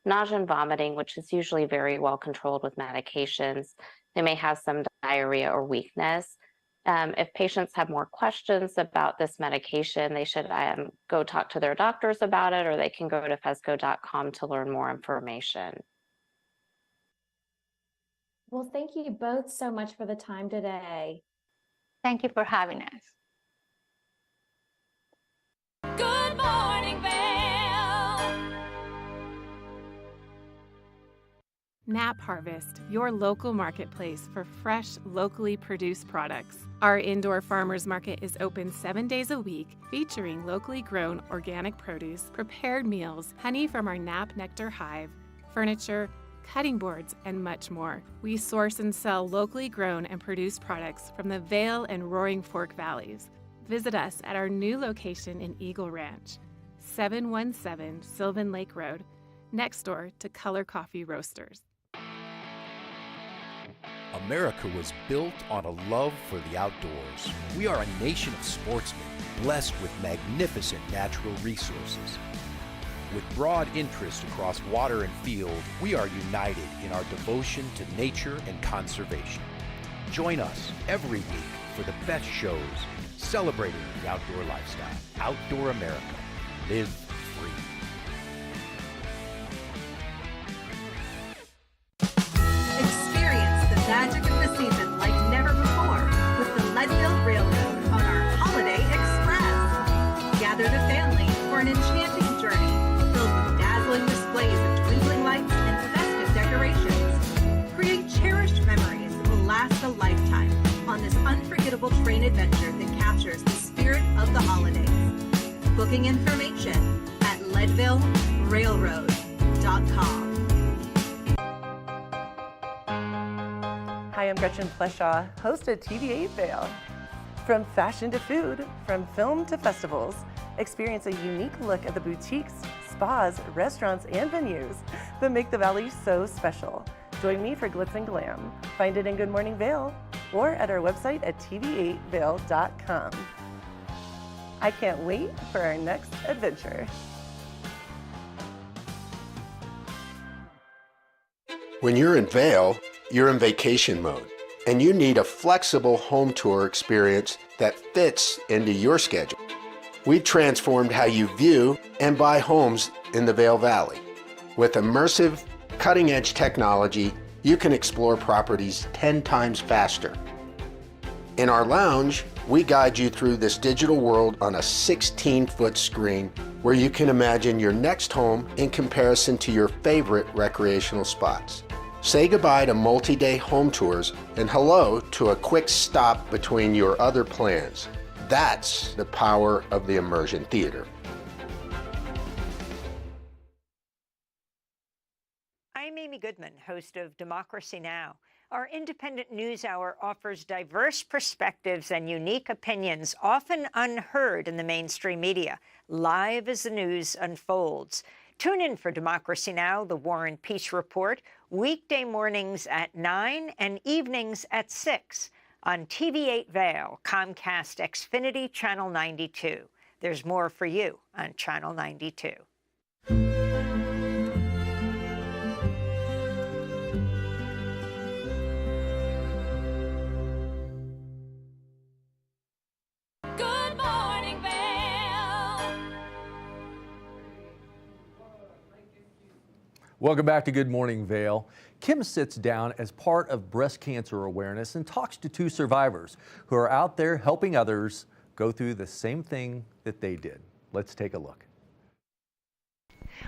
nausea and vomiting, which is usually very well controlled with medications. They may have some diarrhea or weakness. If patients have more questions about this medication, they should go talk to their doctors about it, or they can go to phesgo.com to learn more information. Well, thank you both so much for the time today. Thank you for having us. Good morning, Vail. Nap Harvest, your local marketplace for fresh, locally produced products. Our indoor farmers market is open 7 days a week, featuring locally grown organic produce, prepared meals, honey from our Nap Nectar hive, furniture, cutting boards, and much more. We source and sell locally grown and produced products from the Vail and Roaring Fork Valleys. Visit us at our new location in Eagle Ranch, 717 Sylvan Lake Road, next door to Color Coffee Roasters. America was built on a love for the outdoors. We are a nation of sportsmen, blessed with magnificent natural resources. With broad interests across water and field, we are united in our devotion to nature and conservation. Join us every week for the best shows celebrating the outdoor lifestyle. Outdoor America. Live free. Experience the magic of the season like never before with the Leadville Railroad on our Holiday Express. Gather the family for an enchanting journey filled with dazzling displays of twinkling lights and festive decorations. Create cherished memories that will last a lifetime on this unforgettable train adventure that captures the spirit of the holidays. Booking information at leadvillerailroad.com. Hi, I'm Gretchen Pleshaw, host of TV8 Vail. From fashion to food, from film to festivals, experience a unique look at the boutiques, spas, restaurants, and venues that make the Valley so special. Join me for Glitz and Glam. Find it in Good Morning Vail or at our website at tv8vail.com. I can't wait for our next adventure. When you're in Vail, you're in vacation mode, and you need a flexible home tour experience that fits into your schedule. We've transformed how you view and buy homes in the Vail Valley. With immersive, cutting-edge technology, you can explore properties 10 times faster. In our lounge, we guide you through this digital world on a 16-foot screen where you can imagine your next home in comparison to your favorite recreational spots. Say goodbye to multi-day home tours and hello to a quick stop between your other plans. That's the power of the Immersion Theater. I'm Amy Goodman, host of Democracy Now! Our independent news hour offers diverse perspectives and unique opinions, often unheard in the mainstream media, live as the news unfolds. Tune in for Democracy Now!, the War and Peace Report, weekday mornings at 9 and evenings at 6 on TV8 Vail, Comcast Xfinity Channel 92. There's more for you on Channel 92. Good morning, Vail. Welcome back to Good Morning Vail. Kim sits down as part of breast cancer awareness and talks to two survivors who are out there helping others go through the same thing that they did. Let's take a look.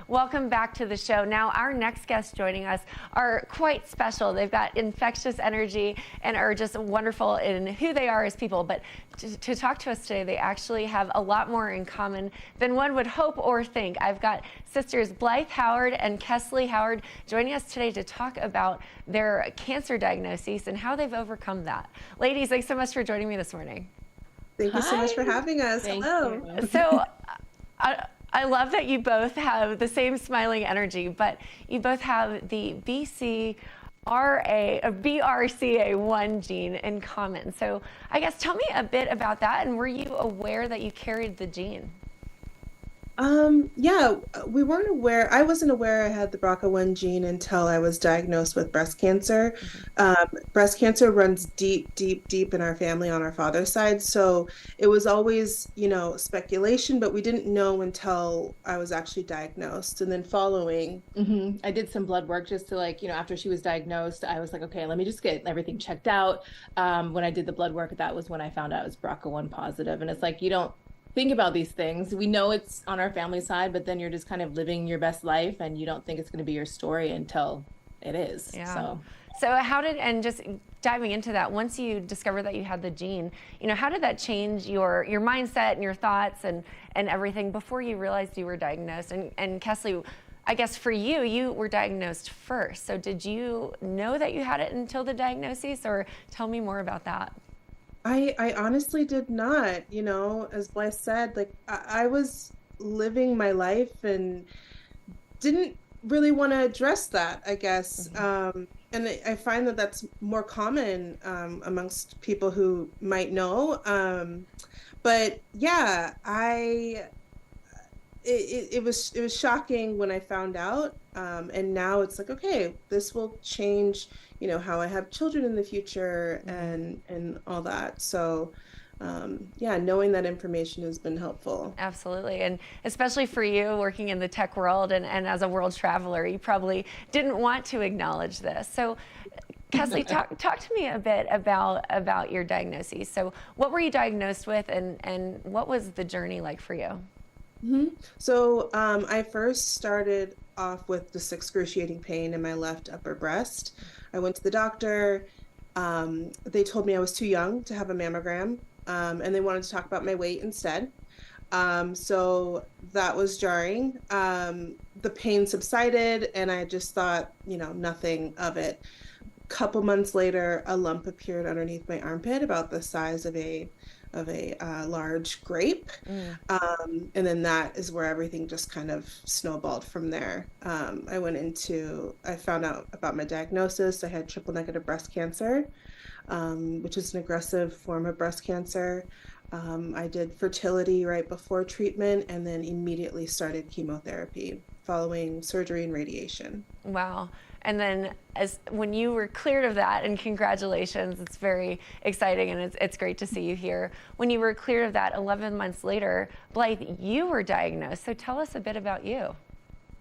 Welcome back to the show. Now, our next guests joining us are quite special. They've got infectious energy and are just wonderful in who they are as people. But to talk to us today, they actually have a lot more in common than one would hope or think. I've got sisters Blythe Howard and Kesley Howard joining us today to talk about their cancer diagnoses and how they've overcome that. Ladies, thanks so much for joining me this morning. Thank you so much for having us. Hello. So, I love that you both have the same smiling energy, but you both have the BRCA1 gene in common. So I guess tell me a bit about that, and were you aware that you carried the gene? Yeah, we weren't aware. I wasn't aware I had the BRCA1 gene until I was diagnosed with breast cancer. Breast cancer runs deep, deep, deep in our family on our father's side. So it was always, speculation, but we didn't know until I was actually diagnosed. And then following. I did some blood work just to after she was diagnosed, I was like, okay, let me just get everything checked out. When I did the blood work, that was when I found out I was BRCA1 positive. And it's like, you don't think about these things. We know it's on our family side, but then you're just kind of living your best life and you don't think it's going to be your story until it is. Yeah. So how did, and just diving into that, once you discovered that you had the gene, how did that change your mindset and your thoughts and everything before you realized you were diagnosed? And Kesley, I guess for you, you were diagnosed first. So did you know that you had it until the diagnosis, or tell me more about that? I honestly did not, as Blythe said, I was living my life and didn't really want to address that, I guess. And I find that that's more common amongst people who might know. But yeah, it was shocking when I found out. And now it's like, okay, this will change how I have children in the future and all that. So yeah, knowing that information has been helpful. Absolutely. And especially for you working in the tech world and as a world traveler, you probably didn't want to acknowledge this. So Kesley, talk to me a bit about your diagnosis. So what were you diagnosed with and what was the journey like for you? So I first started off with this excruciating pain in my left upper breast. I went to the doctor. They told me I was too young to have a mammogram, and they wanted to talk about my weight instead. So that was jarring. The pain subsided, and I just thought, nothing of it. Couple months later, a lump appeared underneath my armpit about the size of a large grape. And then that is where everything just kind of snowballed from there. I found out about my diagnosis. I had triple negative breast cancer, which is an aggressive form of breast cancer. I did fertility right before treatment and then immediately started chemotherapy following surgery and radiation. Wow. And then when you were cleared of that, and congratulations, it's very exciting and it's great to see you here. When you were cleared of that 11 months later, Blythe, you were diagnosed. So tell us a bit about you.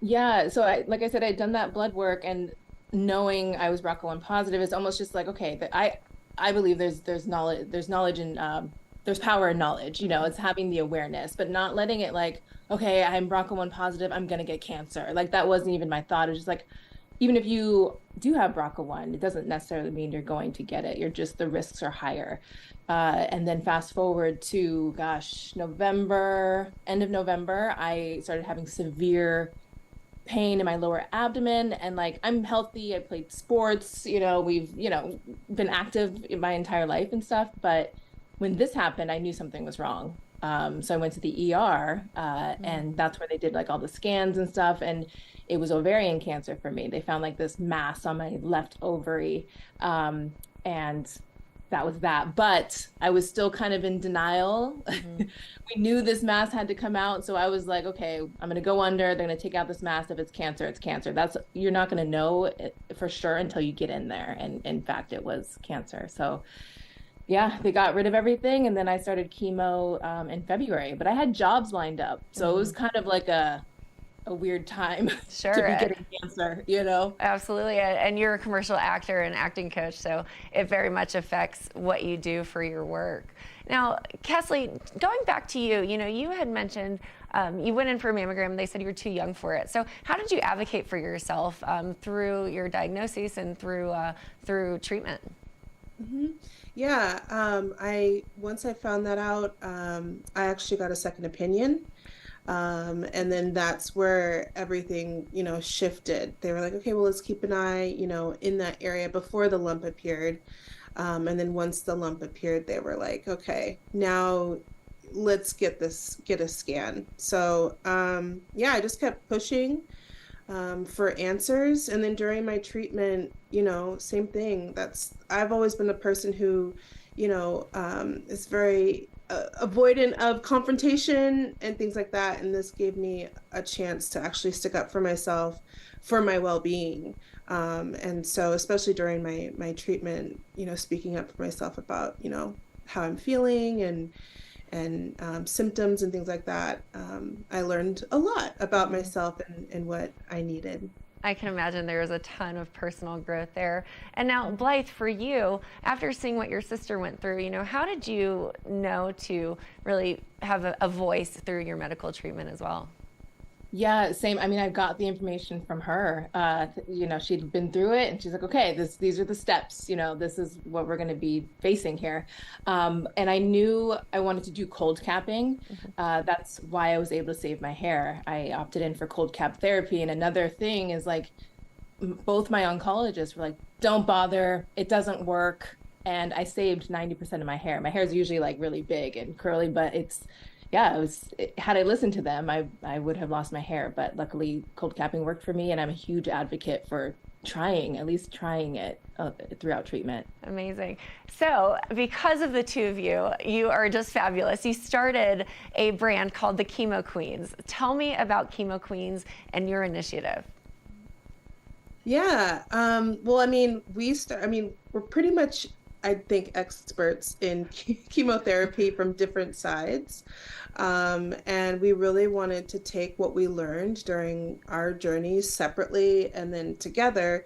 Yeah, so like I said, I'd done that blood work, and knowing I was BRCA1 positive is almost just like, okay, that I believe there's knowledge and there's power in knowledge, it's having the awareness, but not letting it like, okay, I'm BRCA1 positive, I'm gonna get cancer. Like that wasn't even my thought. It was just like, even if you do have BRCA1, it doesn't necessarily mean you're going to get it. The risks are higher. And then fast forward to, end of November, I started having severe pain in my lower abdomen, and like I'm healthy, I played sports, we've been active in my entire life and stuff, but when this happened I knew something was wrong. So I went to the ER and that's where they did like all the scans and stuff, and it was ovarian cancer for me. They found like this mass on my left ovary, and that was that. But I was still kind of in denial. We knew this mass had to come out. So I was like, okay, I'm going to go under. They're going to take out this mass. If it's cancer, it's cancer. You're not going to know it for sure until you get in there. And in fact, it was cancer. So yeah, they got rid of everything. And then I started chemo in February. But I had jobs lined up. So it was kind of like a weird time Sure. to be getting cancer, Absolutely. And you're a commercial actor and acting coach, so it very much affects what you do for your work. Now, Kesley, going back to you, you had mentioned you went in for a mammogram. They said you were too young for it. So how did you advocate for yourself through your diagnosis and through treatment? Yeah, once I found that out, I actually got a second opinion. And then that's where everything, shifted. They were like, okay, well, let's keep an eye, in that area before the lump appeared. And then once the lump appeared, they were like, okay, now let's get a scan. So, yeah, I just kept pushing, for answers. And then during my treatment, same thing. I've always been a person who, is very avoidant of confrontation and things like that. And this gave me a chance to actually stick up for myself, for my well-being. And so especially during my treatment, speaking up for myself about, how I'm feeling and symptoms and things like that, I learned a lot about myself and what I needed. I can imagine there was a ton of personal growth there. And now, Blythe, for you, after seeing what your sister went through, how did you know to really have a voice through your medical treatment as well? Yeah, same. I mean, I got the information from her. She'd been through it, and she's like, okay, these are the steps. This is what we're going to be facing here. And I knew I wanted to do cold capping. That's why I was able to save my hair. I opted in for cold cap therapy. And another thing is like, both my oncologists were like, don't bother, it doesn't work. And I saved 90% of my hair. My hair is usually like really big and curly, but had I listened to them, I would have lost my hair. But luckily, cold capping worked for me, and I'm a huge advocate for at least trying it throughout treatment. Amazing. So because of the two of you, you are just fabulous. You started a brand called the Chemo Queens. Tell me about Chemo Queens and your initiative. Yeah. Well, I mean, we're pretty much, I think, experts in chemotherapy from different sides. And we really wanted to take what we learned during our journeys separately and then together,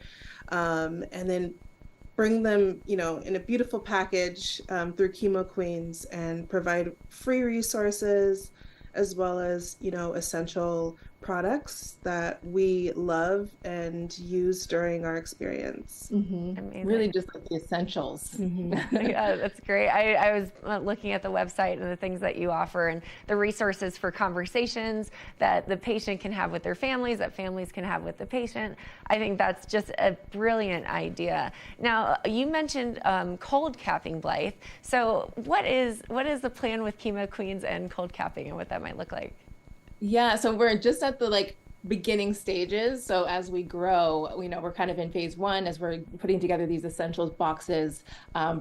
and then bring them, in a beautiful package through Chemo Queens, and provide free resources as well as, essential products that we love and use during our experience. Amazing. Really just like the essentials. Yeah, that's great. I was looking at the website and the things that you offer and the resources for conversations that the patient can have with their families, that families can have with the patient. I think that's just a brilliant idea. Now, you mentioned cold capping, Blythe. So what is the plan with Chemo Queens and cold capping and what that might look like? Yeah, so we're just at the beginning stages. So as we grow, we're kind of in phase one as we're putting together these essentials boxes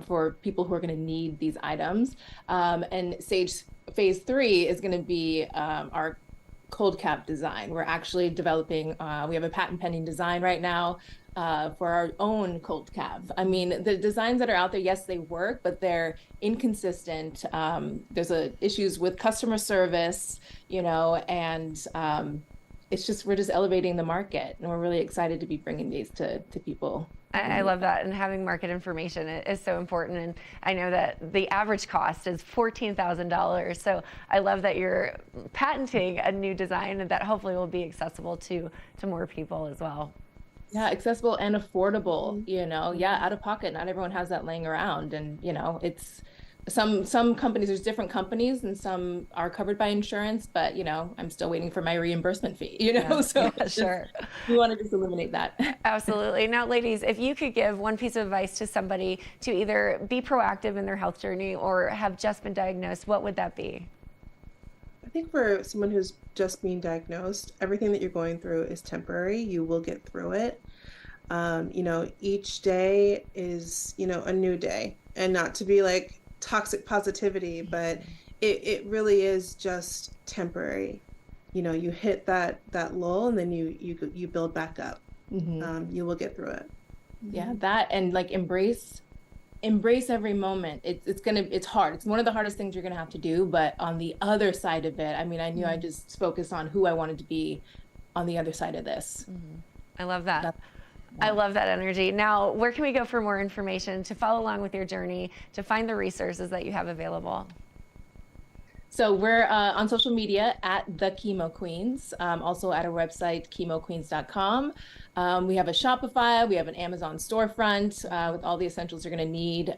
for people who are going to need these items. And phase three is going to be our cold cap design. We're actually developing, we have a patent pending design right now. for our own cold calf. I mean, the designs that are out there, yes, they work, but they're inconsistent. There's issues with customer service, and it's just, we're just elevating the market, and we're really excited to be bringing these to people. I love that, and having market information is so important. And I know that the average cost is $14,000. So I love that you're patenting a new design that hopefully will be accessible to more people as well. Yeah, accessible and affordable, yeah, out of pocket. Not everyone has that laying around. And, it's some companies, there's different companies, and some are covered by insurance, but, I'm still waiting for my reimbursement fee, so yeah, sure. We want to just eliminate that. Absolutely. Now, ladies, if you could give one piece of advice to somebody to either be proactive in their health journey or have just been diagnosed, what would that be? I think for someone who's just being diagnosed, everything that you're going through is temporary. You will get through it. Each day is, a new day, and not to be like toxic positivity, but it really is just temporary. You hit that lull, and then you build back up. You will get through it. Yeah, that, and like embrace every moment. It's hard. It's one of the hardest things you're gonna have to do, but on the other side of it, I mean, I knew I just focused on who I wanted to be on the other side of this. I love that. I love that energy. Now, where can we go for more information, to follow along with your journey, to find the resources that you have available? So we're on social media at The Chemo Queens, also at our website, chemoqueens.com. We have a Shopify, we have an Amazon storefront with all the essentials you're going to need.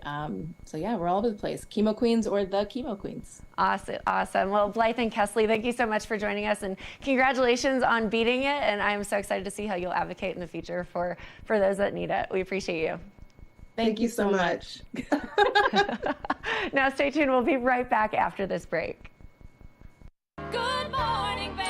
So yeah, we're all over the place. Chemo Queens or The Chemo Queens. Awesome. Well, Blythe and Kesley, thank you so much for joining us, and congratulations on beating it. And I'm so excited to see how you'll advocate in the future for those that need it. We appreciate you. Thank you so much. Now stay tuned. We'll be right back after this break. Good morning, Vail.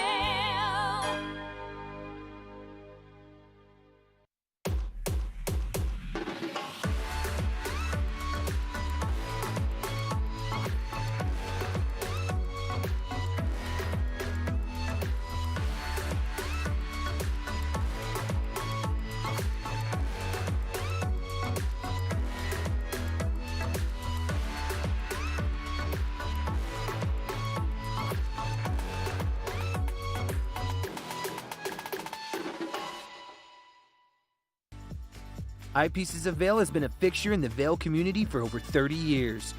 Eyepieces of Vail has been a fixture in the Vail community for over 30 years.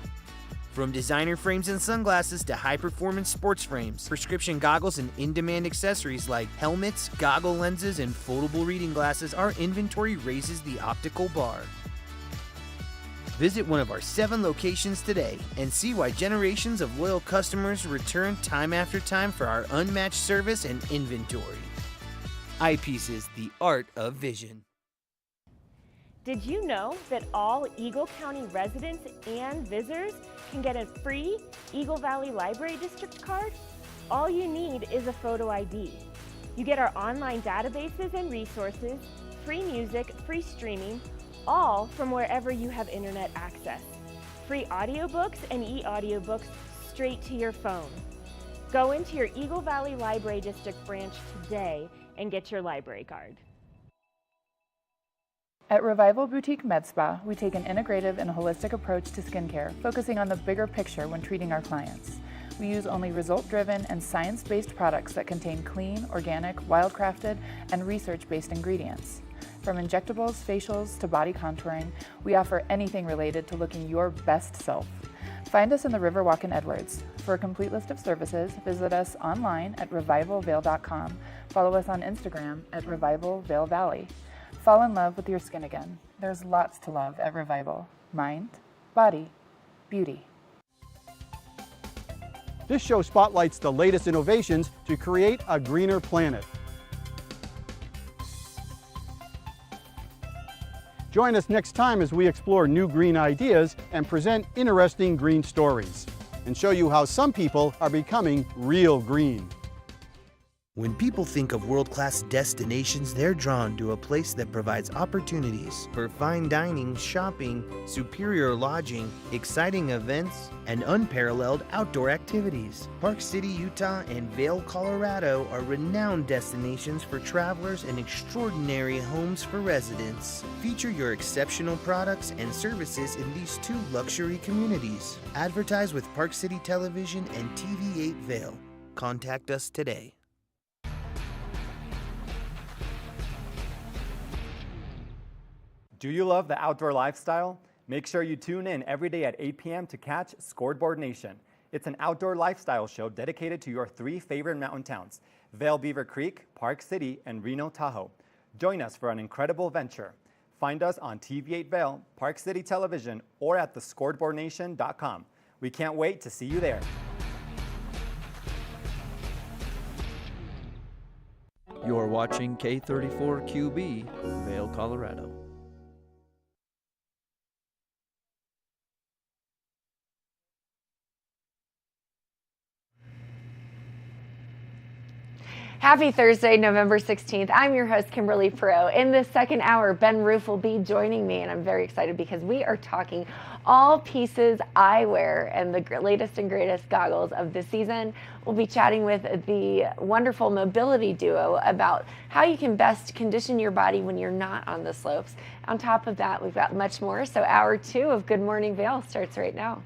From designer frames and sunglasses to high-performance sports frames, prescription goggles, and in-demand accessories like helmets, goggle lenses, and foldable reading glasses, our inventory raises the optical bar. Visit one of our 7 locations today and see why generations of loyal customers return time after time for our unmatched service and inventory. Eyepieces, the art of vision. Did you know that all Eagle County residents and visitors can get a free Eagle Valley Library District card? All you need is a photo ID. You get our online databases and resources, free music, free streaming, all from wherever you have internet access. Free audiobooks and e-audiobooks straight to your phone. Go into your Eagle Valley Library District branch today and get your library card. At Revival Boutique Med Spa, we take an integrative and holistic approach to skincare, focusing on the bigger picture when treating our clients. We use only result-driven and science-based products that contain clean, organic, wildcrafted, and research-based ingredients. From injectables, facials, to body contouring, we offer anything related to looking your best self. Find us in the Riverwalk in Edwards. For a complete list of services, visit us online at revivalvail.com. Follow us on Instagram at Revival Vail Valley. Fall in love with your skin again. There's lots to love at Revival. Mind, body, beauty. This show spotlights the latest innovations to create a greener planet. Join us next time as we explore new green ideas and present interesting green stories, and show you how some people are becoming real green. When people think of world-class destinations, they're drawn to a place that provides opportunities for fine dining, shopping, superior lodging, exciting events, and unparalleled outdoor activities. Park City, Utah and Vail, Colorado are renowned destinations for travelers and extraordinary homes for residents. Feature your exceptional products and services in these two luxury communities. Advertise with Park City Television and TV8 Vail. Contact us today. Do you love the outdoor lifestyle? Make sure you tune in every day at 8 p.m. to catch Scoreboard Nation. It's an outdoor lifestyle show dedicated to your 3 favorite mountain towns, Vail, Beaver Creek, Park City, and Reno, Tahoe. Join us for an incredible venture. Find us on TV8 Vail, Park City Television, or at thescoreboardnation.com. We can't wait to see you there. You're watching K34QB, Vail, Colorado. Happy Thursday, November 16th. I'm your host, Kimberly Pro. In the second hour, Ben Roof will be joining me, and I'm very excited because we are talking all pieces eyewear and the latest and greatest goggles of the season. We'll be chatting with the wonderful mobility duo about how you can best condition your body when you're not on the slopes. On top of that, we've got much more. So hour 2 of Good Morning Vail starts right now.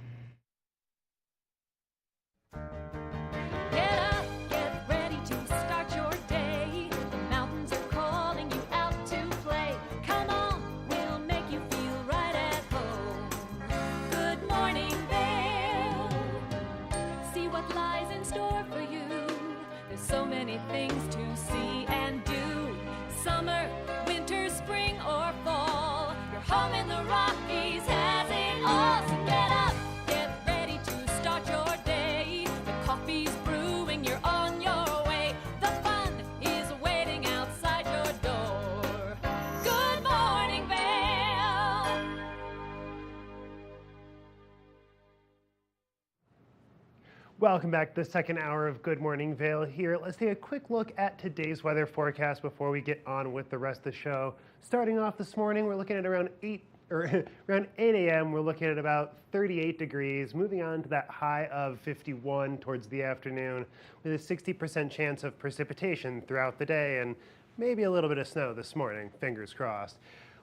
Things to see and do. Summer, winter, spring, or fall. Your home in the Rockies has it all. So get up, get ready to start your day. The coffee's brewing, you're on your way. The fun is waiting outside your door. Good morning, Vail. Welcome back to the second hour of Good Morning Vail here. Let's take a quick look at today's weather forecast before we get on with the rest of the show. Starting off this morning, we're looking at around 8 a.m. We're looking at about 38 degrees, moving on to that high of 51 towards the afternoon with a 60% chance of precipitation throughout the day and maybe a little bit of snow this morning, fingers crossed.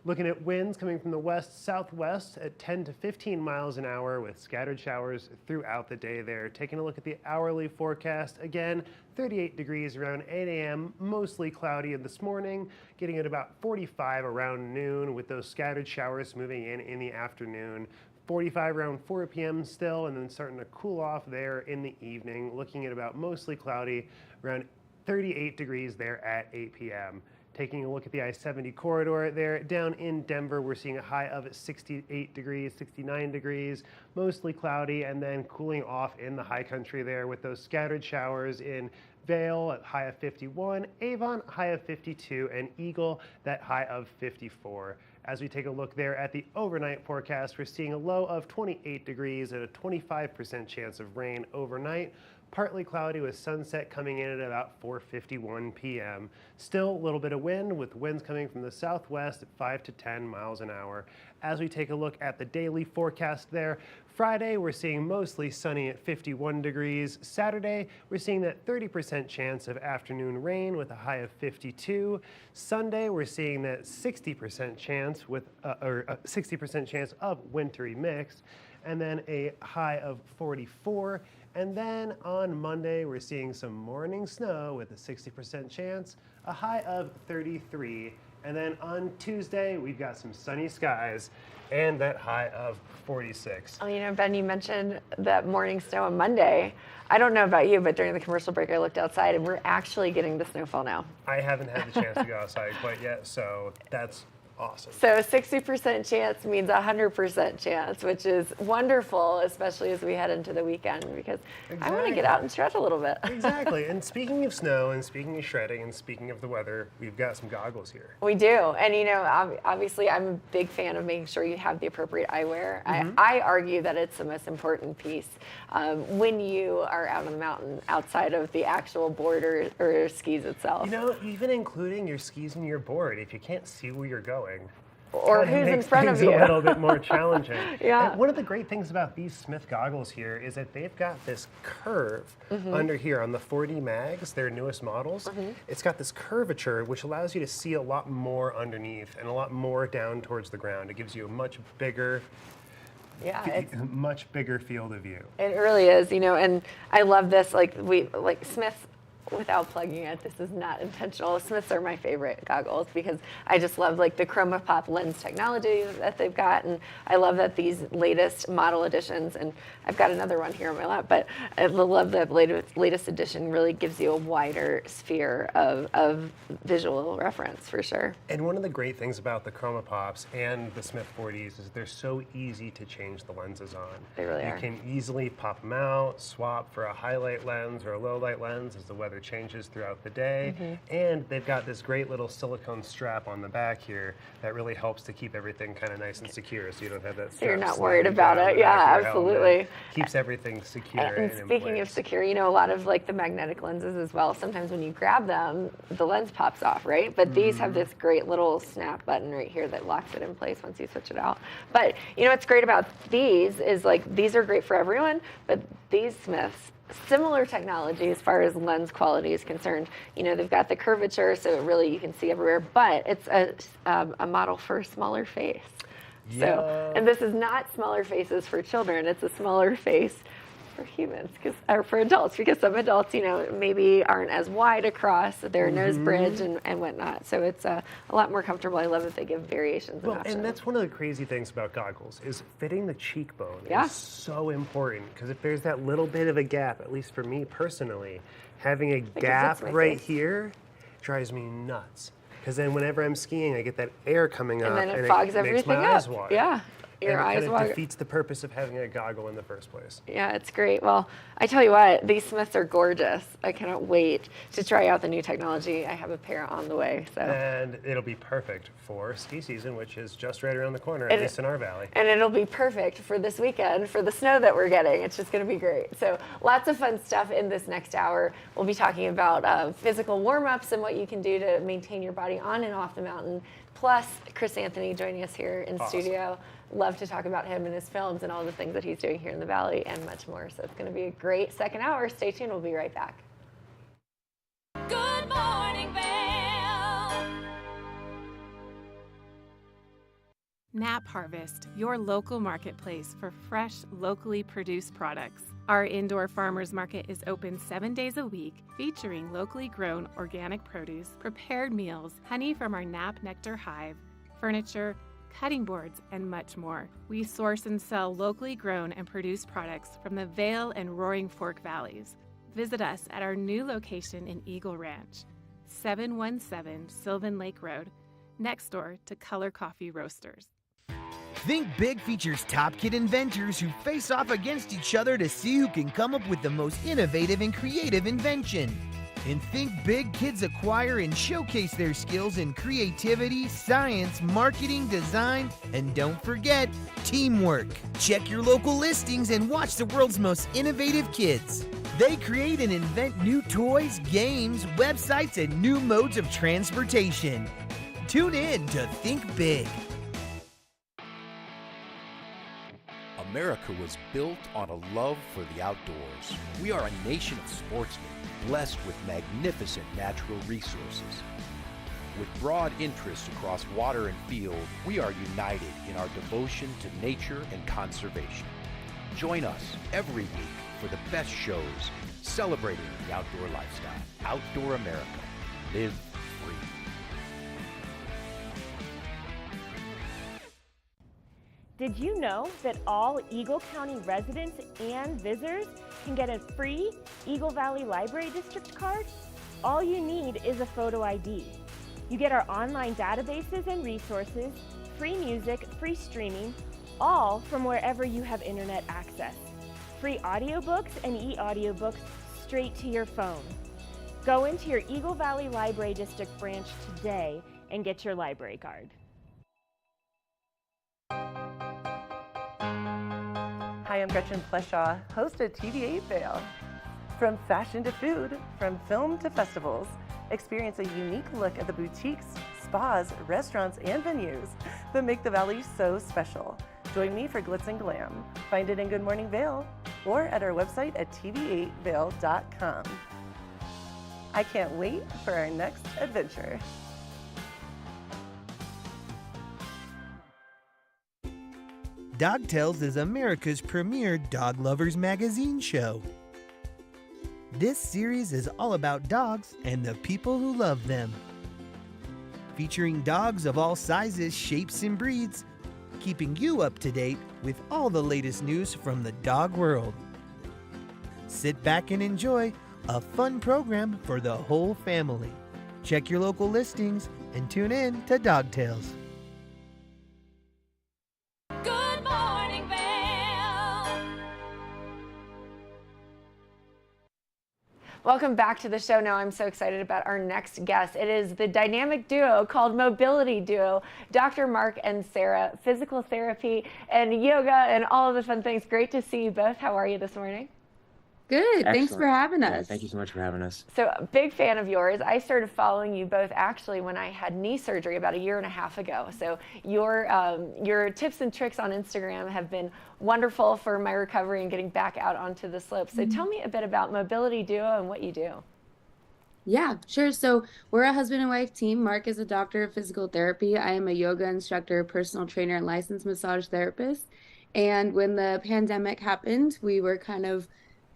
Looking at winds coming from the west-southwest at 10 to 15 miles an hour with scattered showers throughout the day there. Taking a look at the hourly forecast, again, 38 degrees around 8 a.m., mostly cloudy this morning, getting at about 45 around noon with those scattered showers moving in the afternoon. 45 around 4 p.m. still, and then starting to cool off there in the evening, looking at about mostly cloudy, around 38 degrees there at 8 p.m. Taking a look at the I-70 corridor there, down in Denver, we're seeing a high of 68 degrees, 69 degrees, mostly cloudy, and then cooling off in the high country there with those scattered showers in Vail at high of 51, Avon high of 52, and Eagle that high of 54. As we take a look there at the overnight forecast, we're seeing a low of 28 degrees and a 25% chance of rain overnight. Partly cloudy with sunset coming in at about 4:51 p.m. Still a little bit of wind with winds coming from the southwest at 5 to 10 miles an hour. As we take a look at the daily forecast there, Friday we're seeing mostly sunny at 51 degrees. Saturday we're seeing that 30% chance of afternoon rain with a high of 52. Sunday we're seeing that 60% chance with 60% chance of wintry mix, and then a high of 44. And then on Monday, we're seeing some morning snow with a 60% chance, a high of 33. And then on Tuesday, we've got some sunny skies and that high of 46. Oh, you know, Ben, you mentioned that morning snow on Monday. I don't know about you, but during the commercial break, I looked outside and we're actually getting the snowfall now. I haven't had the chance to go outside quite yet, so that's Awesome. So 60% chance means 100% chance, which is wonderful, especially as we head into the weekend, because I want to get out and stretch a little bit. Exactly. And speaking of snow and speaking of shredding and speaking of the weather, we've got some goggles here. We do. And, you know, obviously I'm a big fan of making sure you have the appropriate eyewear. I argue that it's the most important piece when you are out on the mountain outside of the actual board or skis itself. You know, even including your skis and your board, if you can't see where you're going, or who's in front of you, a little bit more challenging. Yeah. And one of the great things about these Smith goggles here is that they've got this curve under here on the 4D mags, their newest models. It's got this curvature which allows you to see a lot more underneath and a lot more down towards the ground. It gives you a much bigger much bigger field of view. It really is, you know, and I love this. Like Smith, without plugging it, this is not intentional. Smiths are my favorite goggles because I just love like the Chroma Pop lens technology that they've got, and I love that these latest model editions, and I've got another one here on my lap, but I love that latest edition really gives you a wider sphere of visual reference for sure. And one of the great things about the Chroma Pops and the Smith 4Ds is they're so easy to change the lenses on. They really are. You can easily pop them out, swap for a highlight lens or a low light lens as the weather changes throughout the day. And they've got this great little silicone strap on the back here that really helps to keep everything kind of nice and secure, so you don't have that strap. So you're not worried sliding about down it. the back Yeah, of your absolutely. helmet. Keeps everything secure. And speaking of secure, you know, a lot of like the magnetic lenses as well, sometimes when you grab them, the lens pops off, right? But these have this great little snap button right here that locks it in place once you switch it out. But you know what's great about these is like these are great for everyone, but these Smiths, similar technology as far as lens quality is concerned. You know, they've got the curvature, so really you can see everywhere, but it's a model for a smaller face. So, and this is not smaller faces for children, it's a smaller face for humans, or for adults, because some adults, you know, maybe aren't as wide across their nose bridge and whatnot. So it's a lot more comfortable. I love that they give variations and options. And that's one of the crazy things about goggles is fitting the cheekbone is so important, because if there's that little bit of a gap, at least for me personally, having a gap right here drives me nuts. Because then whenever I'm skiing, I get that air coming up, and then it fogs makes everything my up. eyes water. Yeah. Your and eyes it kind water. of defeats the purpose of having a goggle in the first place. Yeah, it's great. Well, I tell you what, these Smiths are gorgeous. I cannot wait to try out the new technology. I have a pair on the way. So. And it'll be perfect for ski season, which is just right around the corner, at least in our valley. And it'll be perfect for this weekend, for the snow that we're getting. It's just going to be great. So lots of fun stuff in this next hour. We'll be talking about physical warm-ups and what you can do to maintain your body on and off the mountain. Plus, Chris Anthony joining us here in studio. Love to talk about him and his films and all the things that he's doing here in the Valley and much more. So it's going to be a great second hour. Stay tuned. We'll be right back. Good morning, Vail. Nap Harvest, your local marketplace for fresh, locally produced products. Our indoor farmers market is open 7 days a week, featuring locally grown organic produce, prepared meals, honey from our Nap Nectar hive, furniture, cutting boards, and much more. We source and sell locally grown and produced products from the Vail and Roaring Fork Valleys. Visit us at our new location in Eagle Ranch, 717 Sylvan Lake Road, next door to Color Coffee Roasters. Think Big features top kid inventors who face off against each other to see who can come up with the most innovative and creative invention. In Think Big, kids acquire and showcase their skills in creativity, science, marketing, design, and don't forget, teamwork. Check your local listings and watch the world's most innovative kids. They create and invent new toys, games, websites, and new modes of transportation. Tune in to Think Big. America was built on a love for the outdoors. We are a nation of sportsmen, blessed with magnificent natural resources. With broad interests across water and field, we are united in our devotion to nature and conservation. Join us every week for the best shows celebrating the outdoor lifestyle. Outdoor America. Live free. Did you know that all Eagle County residents and visitors can get a free Eagle Valley Library District card? All you need is a photo ID. You get our online databases and resources, free music, free streaming, all from wherever you have internet access. Free audiobooks and e-audiobooks straight to your phone. Go into your Eagle Valley Library District branch today and get your library card. Hi, I'm Gretchen Pleshaw, host of TV8 Vail. From fashion to food, from film to festivals, experience a unique look at the boutiques, spas, restaurants, and venues that make the Valley so special. Join me for Glitz and Glam. Find it in Good Morning Vail or at our website at tv8vail.com. I can't wait for our next adventure. Dog Tales is America's premier dog lovers magazine show. This series is all about dogs and the people who love them. Featuring dogs of all sizes, shapes, and breeds, keeping you up to date with all the latest news from the dog world. Sit back and enjoy a fun program for the whole family. Check your local listings and tune in to Dog Tales. Good morning, Vail. Welcome back to the show. Now I'm so excited about our next guest. It is the dynamic duo called Mobility Duo, Dr. Mark and Sarah, physical therapy and yoga and all of the fun things. Great to see you both. How are you this morning? Good. Thanks for having us. Yeah, thank you so much for having us. So, a big fan of yours. I started following you both actually when I had knee surgery about a year and a half ago. So, your tips and tricks on Instagram have been wonderful for my recovery and getting back out onto the slope. So, tell me a bit about Mobility Duo and what you do. Yeah, sure. So we're a husband and wife team. Mark is a doctor of physical therapy. I am a yoga instructor, personal trainer, and licensed massage therapist. And when the pandemic happened, we were kind of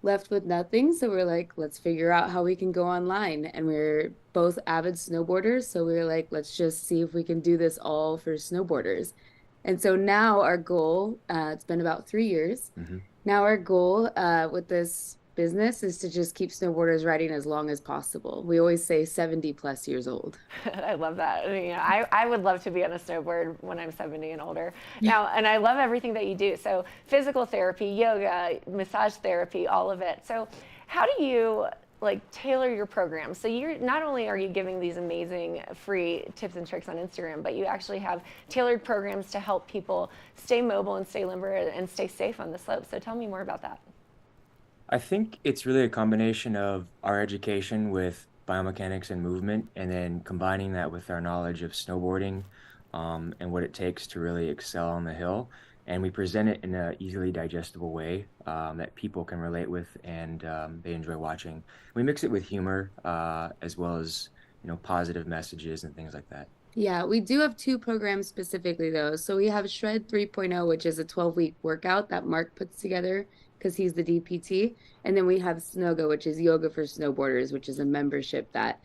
left with nothing. So we're like, let's figure out how we can go online. And we're both avid snowboarders. So we were like, let's just see if we can do this all for snowboarders. And so now our goal, it's been about 3 years. Now our goal with this business is to just keep snowboarders riding as long as possible. We always say 70 plus years old. I love that. I mean, I would love to be on a snowboard when I'm 70 and older. Now, and I love everything that you do. So physical therapy, yoga, massage therapy, all of it. So how do you tailor your program? So you're not only are you giving these amazing free tips and tricks on Instagram, but you actually have tailored programs to help people stay mobile and stay limber and stay safe on the slope. So tell me more about that. I think it's really a combination of our education with biomechanics and movement, and then combining that with our knowledge of snowboarding and what it takes to really excel on the hill. And we present it in an easily digestible way that people can relate with and they enjoy watching. We mix it with humor as well as positive messages and things like that. Yeah, we do have two programs specifically though. So we have Shred 3.0, which is a 12-week workout that Mark puts together because he's the DPT. And then we have Snoga, which is yoga for snowboarders, which is a membership that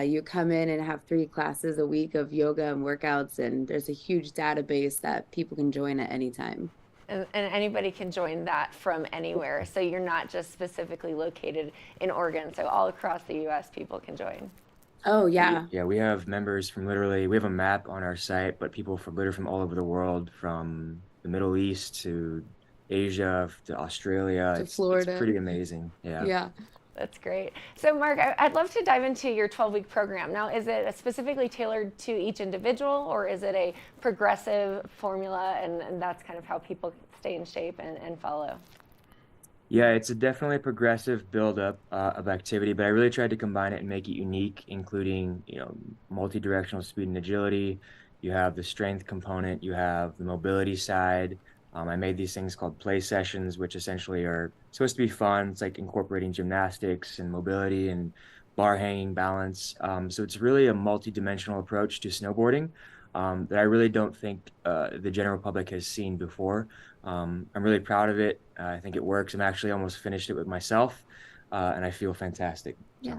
you come in and have 3 classes a week of yoga and workouts. And there's a huge database that people can join at any time. And anybody can join that from anywhere. So you're not just specifically located in Oregon. So all across the U.S. people can join. Oh, yeah. Yeah, we have members from we have a map on our site, but people from all over the world, from the Middle East to Asia to Australia. To Florida. It's pretty amazing. Yeah. Yeah. That's great. So Mark, I'd love to dive into your 12-week program. Now, is it specifically tailored to each individual, or is it a progressive formula and that's kind of how people stay in shape and follow? Yeah, it's definitely a progressive buildup of activity, but I really tried to combine it and make it unique, including multi-directional speed and agility. You have the strength component, you have the mobility side. I made these things called play sessions, which essentially are supposed to be fun. It's like incorporating gymnastics and mobility and bar hanging balance. So it's really a multi-dimensional approach to snowboarding that I really don't think the general public has seen before. I'm really proud of it. I think it works. I'm actually almost finished it with myself, and I feel fantastic. Yeah.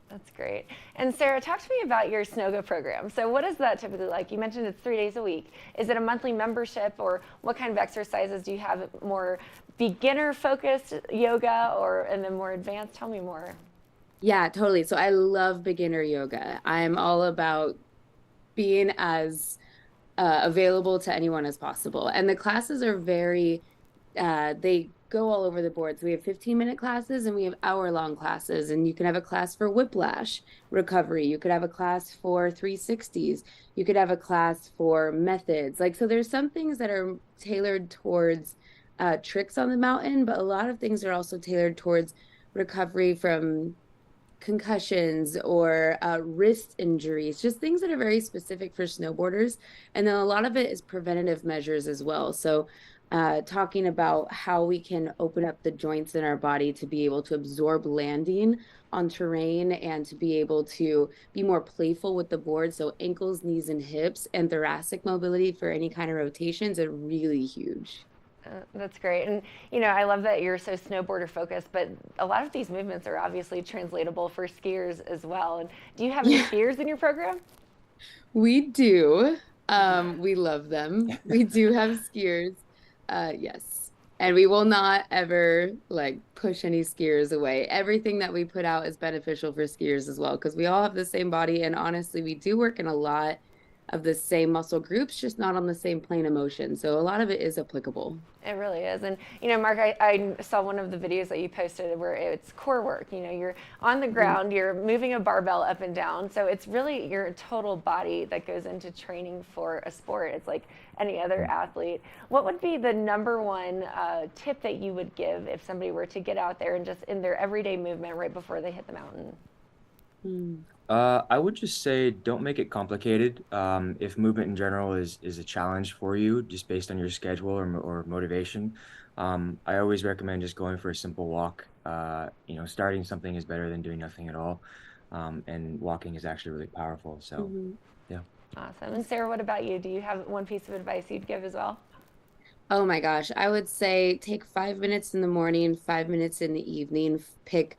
That's great. And Sarah, talk to me about your Snoga program. So what is that typically like? You mentioned it's 3 days a week. Is it a monthly membership, or what kind of exercises do you have? More beginner focused yoga and then more advanced? Tell me more. Yeah, totally. So I love beginner yoga. I'm all about being as available to anyone as possible. And the classes are very, they go all over the board. So we have 15-minute classes and we have hour-long classes. And you can have a class for whiplash recovery. You could have a class for 360s. You could have a class for methods. Like, so there's some things that are tailored towards tricks on the mountain, but a lot of things are also tailored towards recovery from concussions or wrist injuries, just things that are very specific for snowboarders. And then a lot of it is preventative measures as well. So talking about how we can open up the joints in our body to be able to absorb landing on terrain and to be able to be more playful with the board. So ankles, knees, and hips and thoracic mobility for any kind of rotations are really huge. That's great. And, you know, I love that you're so snowboarder focused, but a lot of these movements are obviously translatable for skiers as well. And do you have any skiers in your program? We do. We love them. We do have skiers. Yes. And we will not ever like push any skiers away. Everything that we put out is beneficial for skiers as well, because we all have the same body. And honestly, we do work in a lot of the same muscle groups, just not on the same plane of motion. So a lot of it is applicable. It really is. And, you know, Mark, I saw one of the videos that you posted where it's core work. You know, you're on the ground, you're moving a barbell up and down. So it's really your total body that goes into training for a sport. It's like any other athlete. What would be the number one tip that you would give if somebody were to get out there and just in their everyday movement right before they hit the mountain? I would just say don't make it complicated. If movement in general is a challenge for you, just based on your schedule or motivation, I always recommend just going for a simple walk. You know, starting something is better than doing nothing at all, and walking is actually really powerful. So, yeah. Awesome. And Sarah, what about you? Do you have one piece of advice you'd give as well? Oh my gosh, I would say take 5 minutes in the morning, 5 minutes in the evening, pick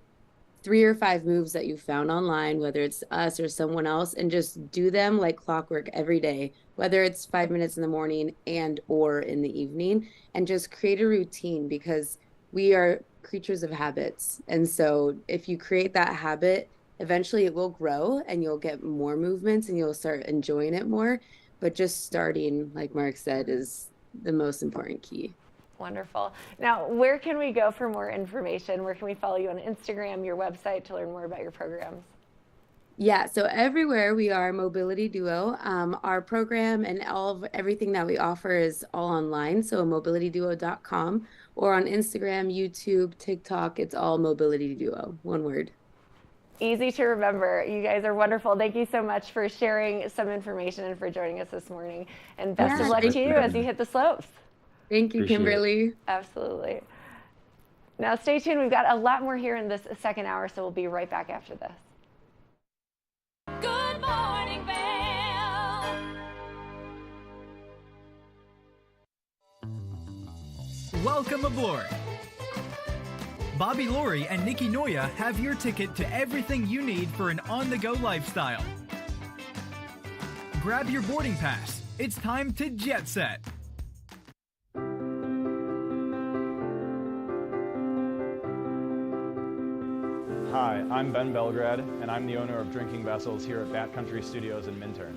3 or 5 moves that you found online, whether it's us or someone else, and just do them like clockwork every day, whether it's 5 minutes in the morning and or in the evening, and just create a routine, because we are creatures of habits. And so if you create that habit, eventually it will grow and you'll get more movements and you'll start enjoying it more. But just starting, like Mark said, is the most important key. Wonderful. Now, where can we go for more information? Where can we follow you on Instagram, your website, to learn more about your programs? Yeah, so everywhere we are Mobility Duo. Our program and everything that we offer is all online, so mobilityduo.com, or on Instagram, YouTube, TikTok, it's all Mobility Duo, one word. Easy to remember. You guys are wonderful. Thank you so much for sharing some information and for joining us this morning. And best of luck to you as you hit the slopes. Thank you, Kimberly. Absolutely. Now stay tuned. We've got a lot more here in this second hour, so we'll be right back after this. Good morning, Vail. Welcome aboard. Bobby Laurie and Nikki Noya have your ticket to everything you need for an on-the-go lifestyle. Grab your boarding pass. It's time to jet set. Hi, I'm Ben Belgrad, and I'm the owner of Drinking Vessels here at Bat Country Studios in Minturn.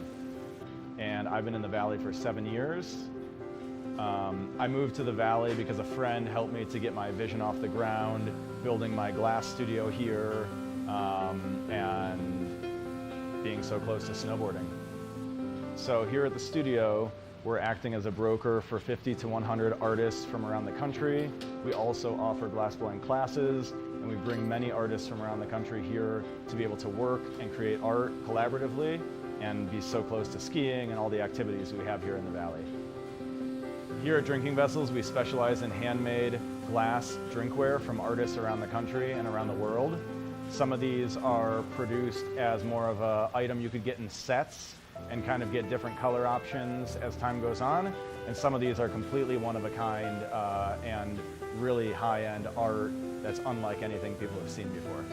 And I've been in the Valley for 7 years. I moved to the Valley because a friend helped me to get my vision off the ground, building my glass studio here, and being so close to snowboarding. So here at the studio, we're acting as a broker for 50 to 100 artists from around the country. We also offer glassblowing classes, and we bring many artists from around the country here to be able to work and create art collaboratively and be so close to skiing and all the activities we have here in the Valley. Here at Drinking Vessels, we specialize in handmade glass drinkware from artists around the country and around the world. Some of these are produced as more of an item you could get in sets and kind of get different color options as time goes on. And some of these are completely one of a kind and really high-end art that's unlike anything people have seen before.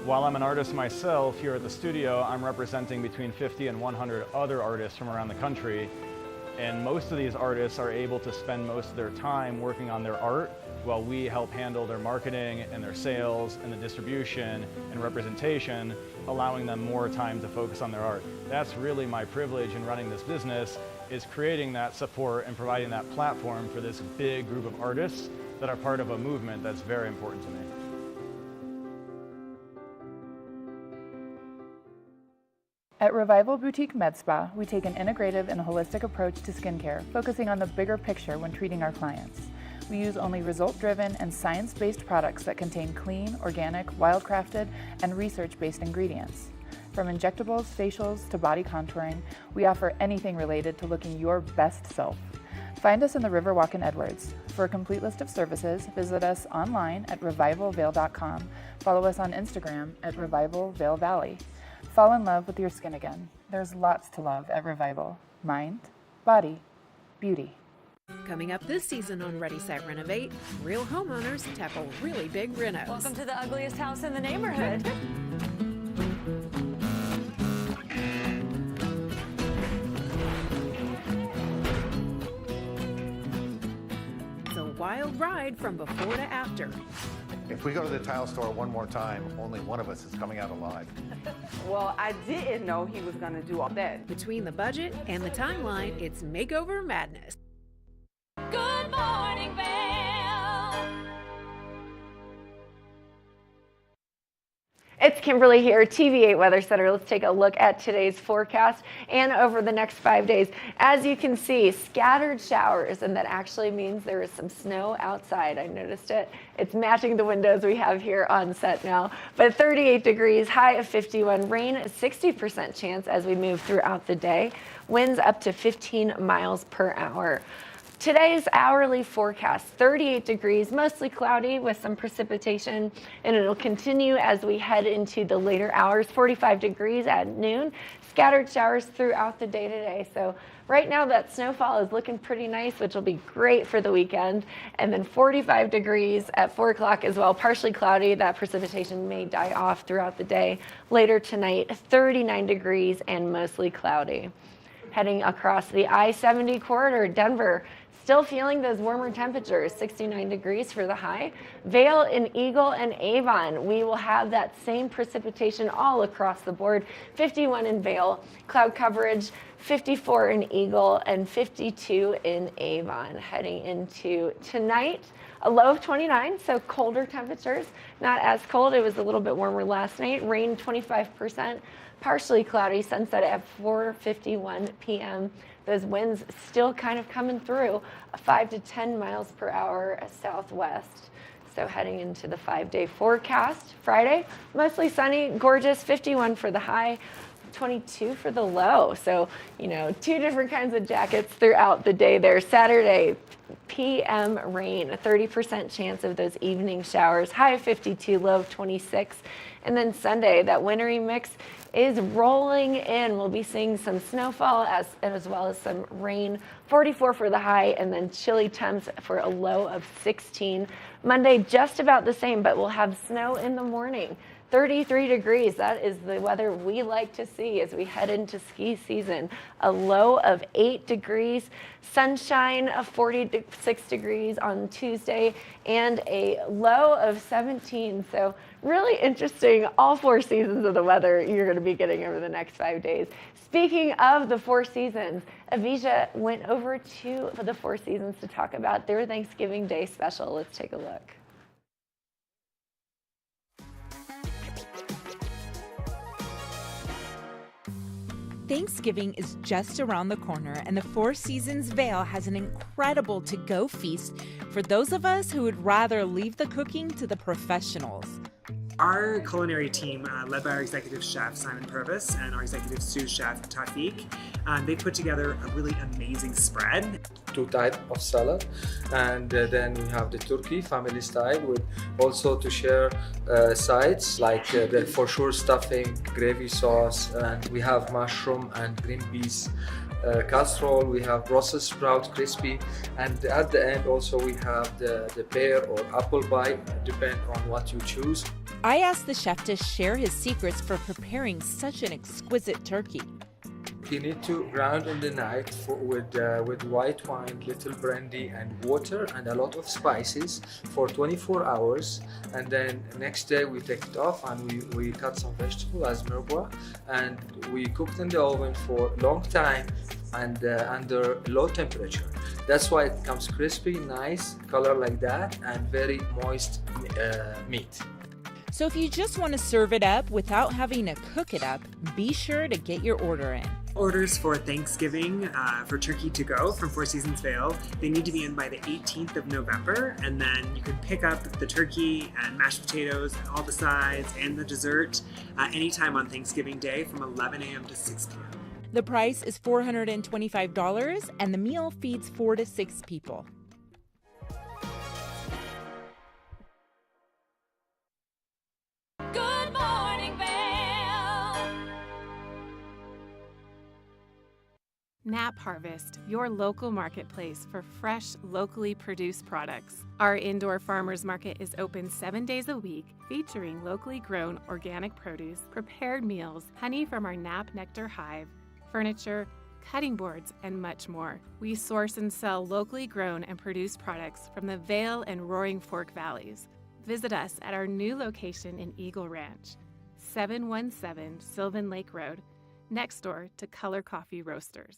While I'm an artist myself here at the studio, I'm representing between 50 and 100 other artists from around the country And most of these artists are able to spend most of their time working on their art while we help handle their marketing and their sales and the distribution and representation, allowing them more time to focus on their art. That's really my privilege in running this business, is creating that support and providing that platform for this big group of artists that are part of a movement that's very important to me. At Revival Boutique Med Spa, we take an integrative and holistic approach to skincare, focusing on the bigger picture when treating our clients. We use only result-driven and science-based products that contain clean, organic, wildcrafted, and research-based ingredients. From injectables, facials, to body contouring, we offer anything related to looking your best self. Find us in the Riverwalk in Edwards. For a complete list of services, visit us online at revivalvail.com. Follow us on Instagram at Revival Vail Valley. Fall in love with your skin again. There's lots to love at Revival. Mind, body, beauty. Coming up this season on Ready, Set, Renovate, real homeowners tackle really big renos. Welcome to the ugliest house in the neighborhood. It's a wild ride from before to after. If we go to the tile store one more time, only one of us is coming out alive. Well, I didn't know he was going to do all that. Between the budget and the timeline, it's makeover madness. Good morning, Vail. It's Kimberly here, TV8 Weather Center. Let's take a look at today's forecast and over the next 5 days. As you can see, scattered showers, and that actually means there is some snow outside. I noticed it. It's matching the windows we have here on set now. But 38 degrees, high of 51, rain, 60% chance as we move throughout the day. Winds up to 15 miles per hour. Today's hourly forecast, 38 degrees, mostly cloudy with some precipitation, and it'll continue as we head into the later hours, 45 degrees at noon, scattered showers throughout the day today. So right now that snowfall is looking pretty nice, which will be great for the weekend. And then 45 degrees at 4 o'clock as well, partially cloudy. That precipitation may die off throughout the day. Later tonight, 39 degrees and mostly cloudy. Heading across the I-70 corridor, Denver, still feeling those warmer temperatures, 69 degrees for the high. Vail and Eagle and Avon, we will have that same precipitation all across the board. 51 in Vail, cloud coverage, 54 in Eagle, and 52 in Avon. Heading into tonight, a low of 29, so colder temperatures. Not as cold, it was a little bit warmer last night. Rain 25%, partially cloudy, sunset at 4:51 p.m. Those winds still kind of coming through, 5 to 10 miles per hour southwest. So heading into the 5-day forecast, Friday, mostly sunny, gorgeous, 51 for the high, 22 for the low. So, you know, two different kinds of jackets throughout the day there. Saturday, PM rain, a 30% chance of those evening showers, high of 52, low of 26. And then Sunday, that wintry mix is rolling in. We'll be seeing some snowfall as well as some rain, 44 for the high, and then chilly temps for a low of 16. Monday, just about the same, but we'll have snow in the morning. 33 degrees, that is the weather we like to see as we head into ski season. A low of 8 degrees, sunshine of 46 degrees on Tuesday, and a low of 17. So really interesting, all 4 seasons of the weather you're going to be getting over the next 5 days. Speaking of the 4 seasons, Avisha went over to the 4 seasons to talk about their Thanksgiving Day special. Let's take a look. Thanksgiving is just around the corner, and the Four Seasons Vail has an incredible to-go feast for those of us who would rather leave the cooking to the professionals. Our culinary team, led by our executive chef, Simon Purvis, and our executive sous chef, Tafiq, they put together a really amazing spread. 2 types of salad, and then we have the turkey family style with also to share sides like the for sure stuffing, gravy sauce, and we have mushroom and green peas casserole, we have Brussels sprout crispy, and at the end also we have the pear or apple pie, depend on what you choose. I asked the chef to share his secrets for preparing such an exquisite turkey. turkey need to ground in the night with white wine, little brandy and water and a lot of spices for 24 hours. And then next day we take it off and we cut some vegetable as mirepoix, and we cooked in the oven for a long time and under low temperature. That's why it comes crispy, nice color like that, and very moist meat. So if you just want to serve it up without having to cook it up, be sure to get your order in. Orders for Thanksgiving for turkey to go from Four Seasons Vail, they need to be in by the 18th of November, and then you can pick up the turkey and mashed potatoes and all the sides and the dessert anytime on Thanksgiving Day from 11 a.m. to 6 p.m. The price is $425, and the meal feeds 4 to 6 people. Good morning, Vail. Nap Harvest, your local marketplace for fresh, locally produced products. Our indoor farmers market is open 7 days a week, featuring locally grown organic produce, prepared meals, honey from our Nap Nectar hive, furniture, cutting boards, and much more. We source and sell locally grown and produced products from the Vail and Roaring Fork Valleys. Visit us at our new location in Eagle Ranch, 717 Sylvan Lake Road, next door to Color Coffee Roasters.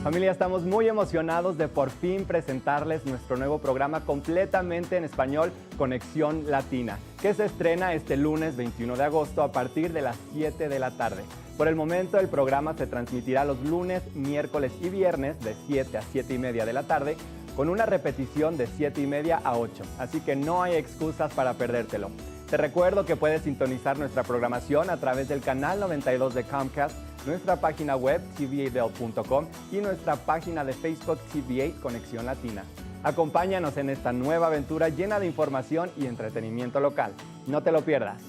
Familia, estamos muy emocionados de por fin presentarles nuestro nuevo programa completamente en español, Conexión Latina, que se estrena este lunes 21 de agosto a partir de las 7 de la tarde. Por el momento, el programa se transmitirá los lunes, miércoles y viernes de 7 a 7 y media de la tarde, con una repetición de 7 y media a 8, así que no hay excusas para perdértelo. Te recuerdo que puedes sintonizar nuestra programación a través del canal 92 de Comcast, nuestra página web tva.com y nuestra página de Facebook TVA Conexión Latina. Acompáñanos en esta nueva aventura llena de información y entretenimiento local. No te lo pierdas.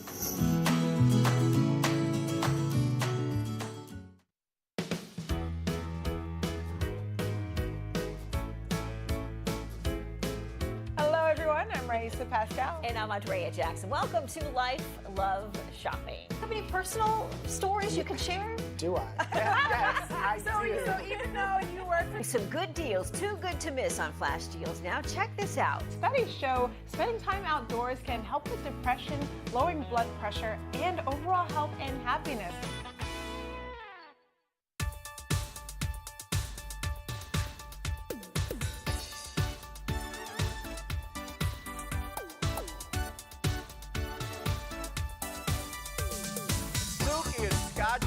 Pascal. And I'm Andrea Jackson. Welcome to Life, Love, Shopping. Have any personal stories you can share? Do I? Yes, I do. So even though you work for some good deals, too good to miss on flash deals. Now check this out. Studies show spending time outdoors can help with depression, lowering blood pressure, and overall health and happiness.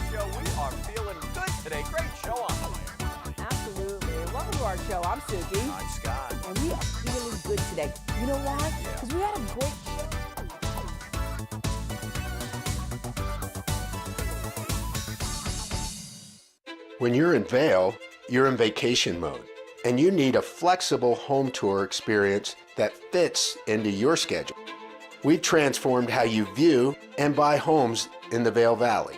Show. We are feeling good today. Great show on the way. Absolutely. Welcome to our show. I'm Suki. I'm Scott. And we are feeling good today. You know why? Because we had a great show. When you're in Vail, you're in vacation mode, and you need a flexible home tour experience that fits into your schedule. We've transformed how you view and buy homes in the Vail Valley.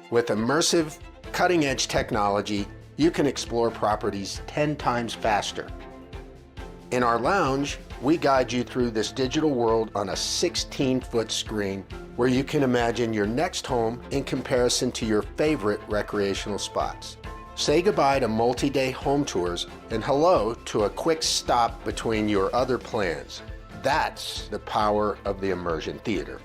With immersive, cutting-edge technology, you can explore properties 10 times faster. In our lounge, we guide you through this digital world on a 16-foot screen where you can imagine your next home in comparison to your favorite recreational spots. Say goodbye to multi-day home tours and hello to a quick stop between your other plans. That's the power of the Immersion Theater.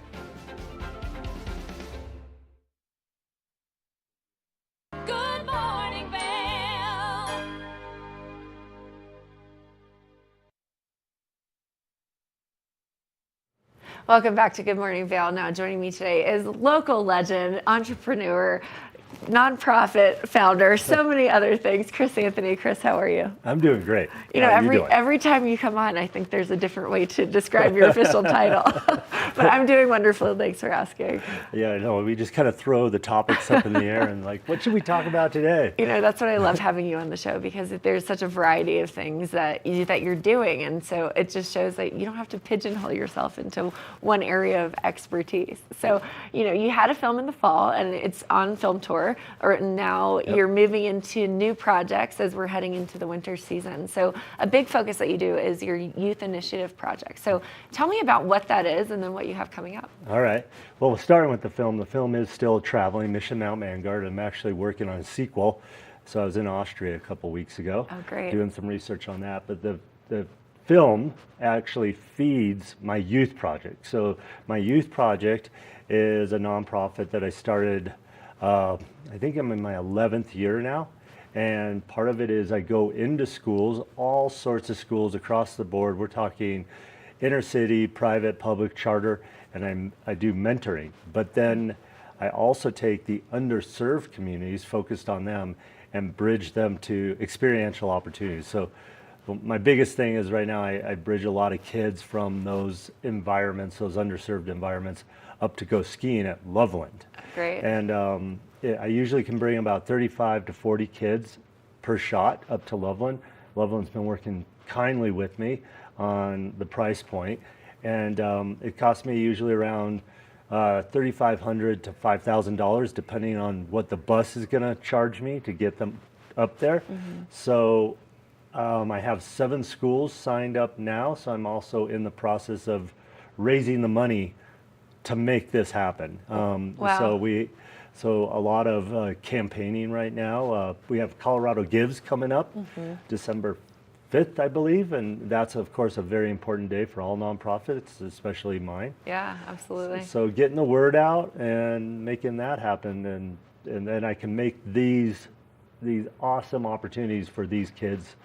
Welcome back to Good Morning Vail. Now joining me today is local legend, entrepreneur, nonprofit founder, so many other things. Chris Anthony. Chris, how are you? I'm doing great. You know, every time you come on, I think there's a different way to describe your official title. But I'm doing wonderful. Thanks for asking. Yeah, I know. We just kind of throw the topics up in the air and like, what should we talk about today? You know, that's what I love having you on the show, because there's such a variety of things that you're doing. And so it just shows that you don't have to pigeonhole yourself into one area of expertise. So, you know, you had a film in the fall and it's on film tour. before, or now you're moving into new projects as we're heading into the winter season. So a big focus that you do is your youth initiative project. So tell me about what that is and then what you have coming up. All right. Well, starting with the film is still traveling, Mission Mount Vanguard. I'm actually working on a sequel. So I was in Austria a couple weeks ago, doing some research on that. But the film actually feeds my youth project. So my youth project is a nonprofit that I started, I think I'm in my 11th year now. And part of it is I go into schools, all sorts of schools across the board. We're talking inner city, private, public, charter, and I do mentoring. But then I also take the underserved communities, focused on them, and bridge them to experiential opportunities. So my biggest thing is right now I bridge a lot of kids from those environments, those underserved environments, up to go skiing at Loveland. Great. And I usually can bring about 35 to 40 kids per shot up to Loveland. Loveland's been working kindly with me on the price point. And it costs me usually around $3,500 to $5,000, depending on what the bus is going to charge me to get them up there. So I have 7 schools signed up now, so I'm also in the process of raising the money to make this happen. So a lot of campaigning right now. We have Colorado Gives coming up, December 5th, I believe, and that's of course a very important day for all nonprofits, especially mine. Yeah, absolutely. So getting the word out and making that happen, and then I can make these awesome opportunities for these kids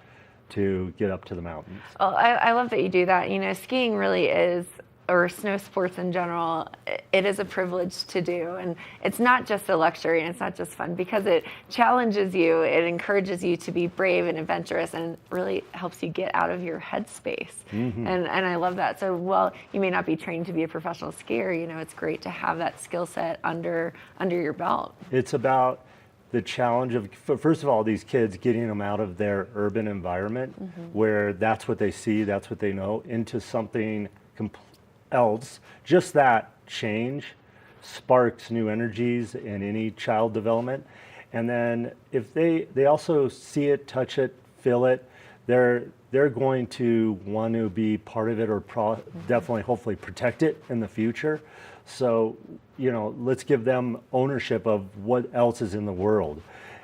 to get up to the mountains. Well, I love that you do that. You know, skiing really is, or snow sports in general, it is a privilege to do. And it's not just a luxury and it's not just fun, because it challenges you, it encourages you to be brave and adventurous, and really helps you get out of your headspace. And I love that. So while you may not be trained to be a professional skier, you know, it's great to have that skill set under your belt. It's about the challenge of, first of all, these kids, getting them out of their urban environment where that's what they see, that's what they know, into something else. Just that change sparks new energies in any child development. And then if they also see it, touch it, feel it, they're going to want to be part of it, or definitely, hopefully, protect it in the future. So, you know, let's give them ownership of what else is in the world.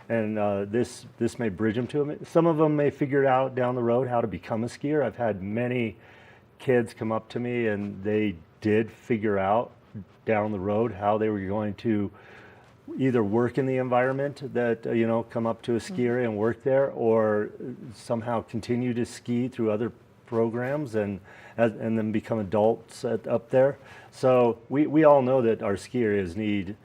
And this may bridge them to them. Some of them may figure out down the road how to become a skier. I've had many kids come up to me and they did figure out down the road how they were going to either work in the environment that, you know, come up to a ski area and work there, or somehow continue to ski through other programs and then become adults up there. So we all know that our ski areas need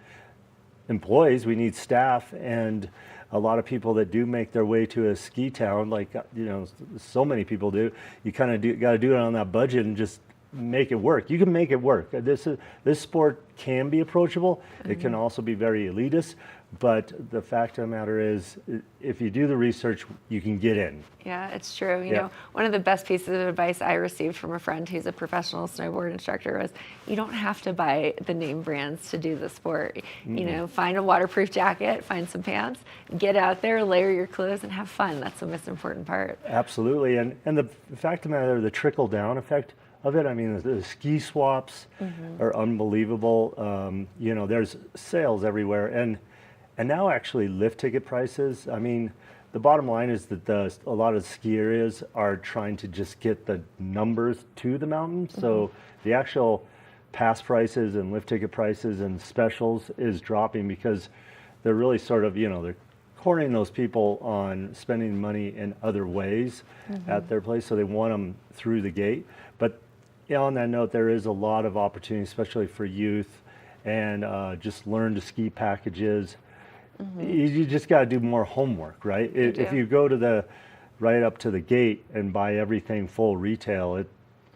employees, we need staff, and a lot of people that do make their way to a ski town, like, you know, so many people do, you kind of got to do it on that budget and just make it work. You can make it work. This sport can be approachable. It can also be very elitist, but the fact of the matter is, if you do the research, you can get in. Yeah, it's true. You know, one of the best pieces of advice I received from a friend who's a professional snowboard instructor was, you don't have to buy the name brands to do the sport. You know, find a waterproof jacket, find some pants, get out there, layer your clothes, and have fun. That's the most important part. Absolutely. And the fact of the matter, the trickle down effect of it, I mean, the ski swaps are unbelievable. You know, there's sales everywhere, and now actually lift ticket prices. I mean, the bottom line is that a lot of ski areas are trying to just get the numbers to the mountain. So the actual pass prices and lift ticket prices and specials is dropping, because they're really sort of, you know, they're cornering those people on spending money in other ways at their place. So they want them through the gate. But yeah, on that note, there is a lot of opportunity, especially for youth, and just learn to ski packages. You just got to do more homework, right? If you go to right up to the gate and buy everything full retail,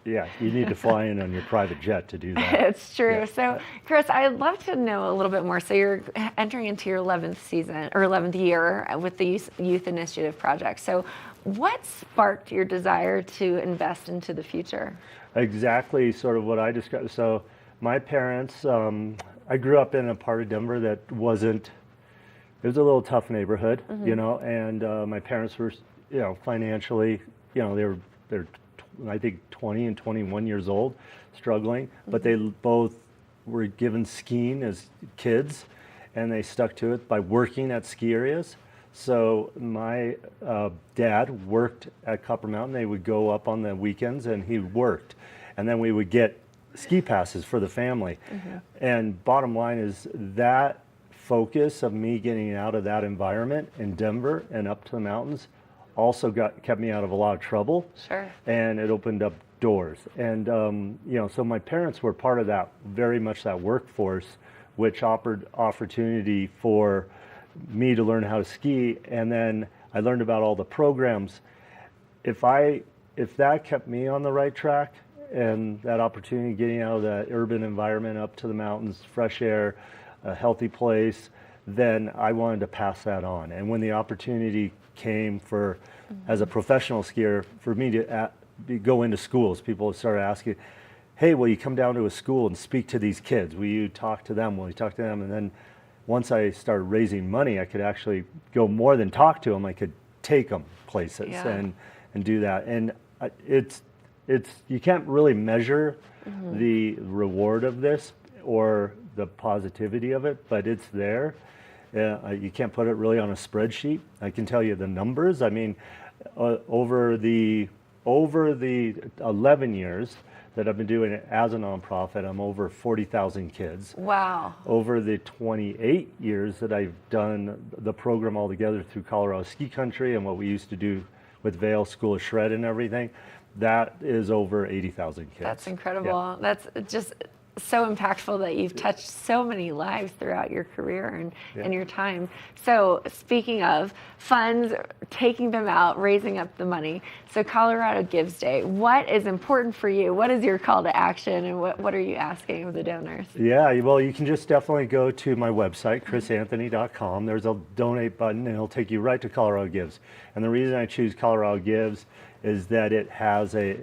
you need to fly in on your private jet to do that. It's true. Yeah. So, Chris, I'd love to know a little bit more. So you're entering into your 11th season, or 11th year with the Youth Initiative Project. So what sparked your desire to invest into the future? Exactly sort of what I described. So my parents, I grew up in a part of Denver that wasn't it was a little tough neighborhood, Mhm. you know, and my parents were, you know, financially, you know, they're I think 20 and 21 years old, struggling, but they both were given skiing as kids, and they stuck to it by working at ski areas. So my dad worked at Copper Mountain. They would go up on the weekends, and he worked, and then we would get ski passes for the family. And bottom line is that focus of me getting out of that environment in Denver and up to the mountains also kept me out of a lot of trouble. Sure. And it opened up doors. And you know, so my parents were part of that, very much that workforce, which offered opportunity for me to learn how to ski. And then I learned about all the programs. If that kept me on the right track, and that opportunity, getting out of that urban environment up to the mountains, fresh air, a healthy place, then I wanted to pass that on. And when the opportunity came for, as a professional skier, for me to go into schools, people started asking, hey, will you come down to a school and speak to these kids? Will you talk to them? Will you talk to them? And then once I started raising money, I could actually go more than talk to them. I could take them places and do that. And it's you can't really measure the reward of this or the positivity of it, but it's there. You can't put it really on a spreadsheet. I can tell you the numbers. I mean, over the 11 years that I've been doing it as a nonprofit, I'm over 40,000 kids. Wow. Over the 28 years that I've done the program altogether through Colorado Ski Country and what we used to do with Vail School of Shred and everything, that is over 80,000 kids. That's incredible. Yeah. That's just so impactful that you've touched so many lives throughout your career and your time. So speaking of funds, taking them out, raising up the money. So Colorado Gives Day, what is important for you? What is your call to action, and what are you asking of the donors? Yeah, well, you can just definitely go to my website, chrisanthony.com. There's a donate button, and it'll take you right to Colorado Gives. And the reason I choose Colorado Gives is that it has the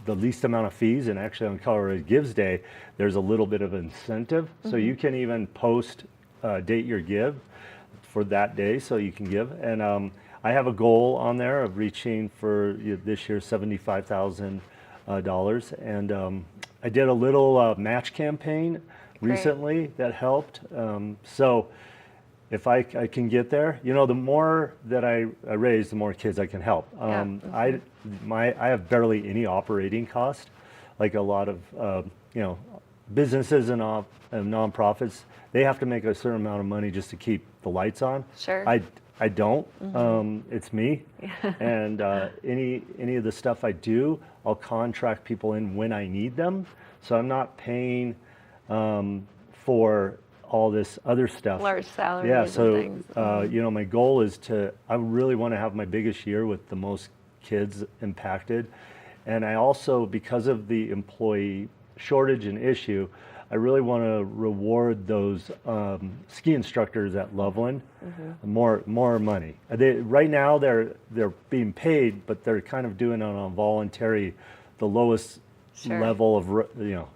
least amount of fees, and actually on Colorado Gives Day, there's a little bit of incentive. So you can even post date your give for that day, so you can give. And I have a goal on there of reaching for this year $75,000. And I did a little match campaign recently that helped. So if I can get there, you know, the more that I raise, the more kids I can help. I have barely any operating cost, like a lot of you know, businesses and nonprofits. They have to make a certain amount of money just to keep the lights on. Sure. I don't. It's me. And any of the stuff I do, I'll contract people in when I need them. So I'm not paying for all this other stuff. Large salaries and things. You know, my goal is I really want to have my biggest year with the most kids impacted. And I also, because of the employee shortage and issue, I really want to reward those ski instructors at Loveland more money. Right now they're being paid, but they're kind of doing it on a voluntary, the lowest level of, you know.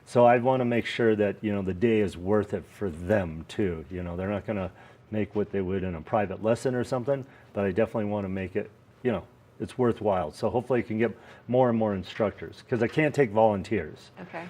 So I want to make sure that, you know, the day is worth it for them too. You know, they're not going to make what they would in a private lesson or something, but I definitely want to make it, you know, it's worthwhile. So hopefully I can get more and more instructors, because I can't take volunteers. Okay.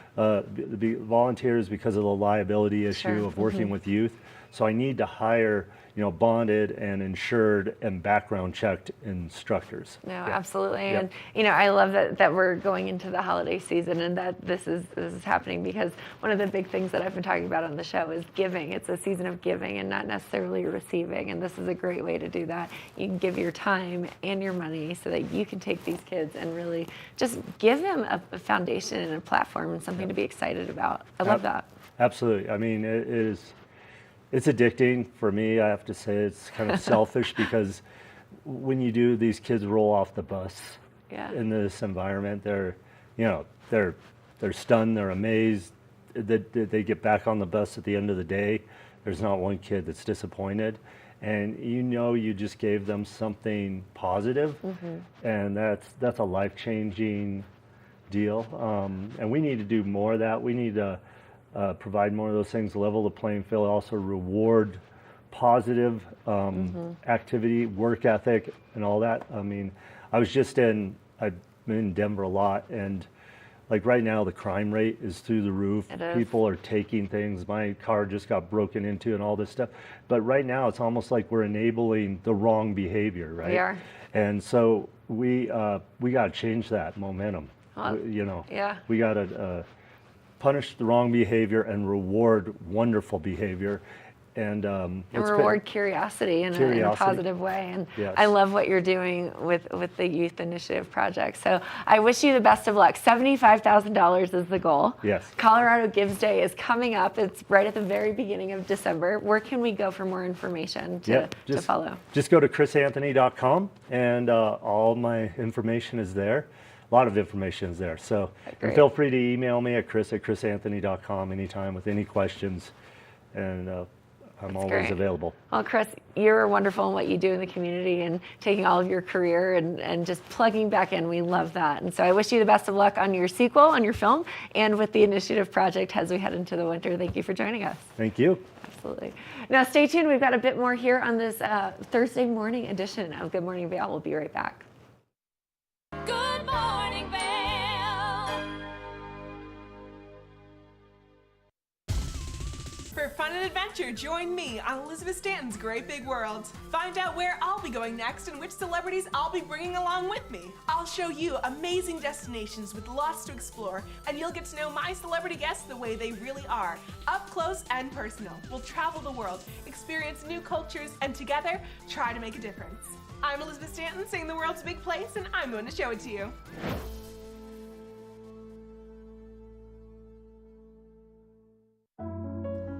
Volunteers because of the liability issue of working with youth. So I need to hire, you know, bonded and insured and background checked instructors. No, absolutely. And, you know, I love that we're going into the holiday season and that this is happening, because one of the big things that I've been talking about on the show is giving. It's a season of giving and not necessarily receiving. And this is a great way to do that. You can give your time and your money so that you can take these kids and really just give them a foundation and a platform and something to be excited about. I love that. Absolutely. I mean, it's addicting for me. I have to say it's kind of selfish, because when you do, these kids roll off the bus in this environment. They're stunned, they're amazed that they get back on the bus at the end of the day. There's not one kid that's disappointed. And you know, you just gave them something positive, and that's a life-changing deal. And we need to do more of that. We need to provide more of those things, level the playing field, also reward positive activity, work ethic, and all that. I mean, I've been in Denver a lot, and like right now the crime rate is through the roof. People are taking things. My car just got broken into and all this stuff. But right now it's almost like we're enabling the wrong behavior, right? We are. And so we got to change that momentum. We got to punish the wrong behavior and reward wonderful behavior. And reward curiosity in a positive way. And I love what you're doing with the Youth Initiative Project. So I wish you the best of luck. $75,000 is the goal. Yes. Colorado Gives Day is coming up. It's right at the very beginning of December. Where can we go for more information to follow? Just go to chrisanthony.com, and all my information is there. A lot of information is there. So and feel free to email me at chris@chrisanthony.com anytime with any questions. And I'm always available. Well, Chris, you're wonderful in what you do in the community and taking all of your career and just plugging back in. We love that. And so I wish you the best of luck on your sequel, on your film, and with the Initiative Project as we head into the winter. Thank you for joining us. Thank you. Absolutely. Now stay tuned. We've got a bit more here on this Thursday morning edition of Good Morning Vail. We'll be right back. Good morning, Vail. For fun and adventure, join me on Elizabeth Stanton's Great Big World. Find out where I'll be going next and which celebrities I'll be bringing along with me. I'll show you amazing destinations with lots to explore, and you'll get to know my celebrity guests the way they really are, up close and personal. We'll travel the world, experience new cultures, and together, try to make a difference. I'm Elizabeth Stanton, saying the world's a big place, and I'm going to show it to you.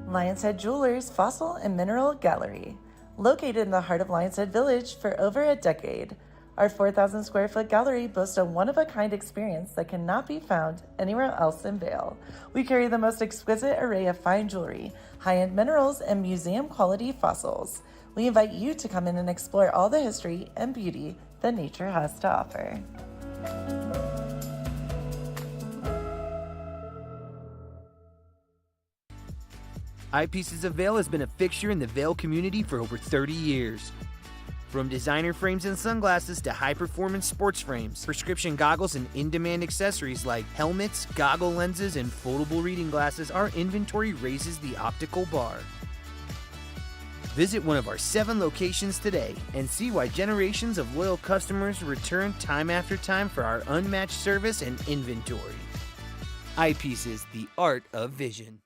Lion's Head Jewelers Fossil and Mineral Gallery. Located in the heart of Lion's Head Village for over a decade, our 4,000 square foot gallery boasts a one-of-a-kind experience that cannot be found anywhere else in Vail. We carry the most exquisite array of fine jewelry, high-end minerals, and museum-quality fossils. We invite you to come in and explore all the history and beauty that nature has to offer. Eyepieces of Vail has been a fixture in the Vail community for over 30 years. From designer frames and sunglasses to high-performance sports frames, prescription goggles, and in-demand accessories like helmets, goggle lenses, and foldable reading glasses, our inventory raises the optical bar. Visit one of our 7 locations today and see why generations of loyal customers return time after time for our unmatched service and inventory. Eyepieces, the art of vision.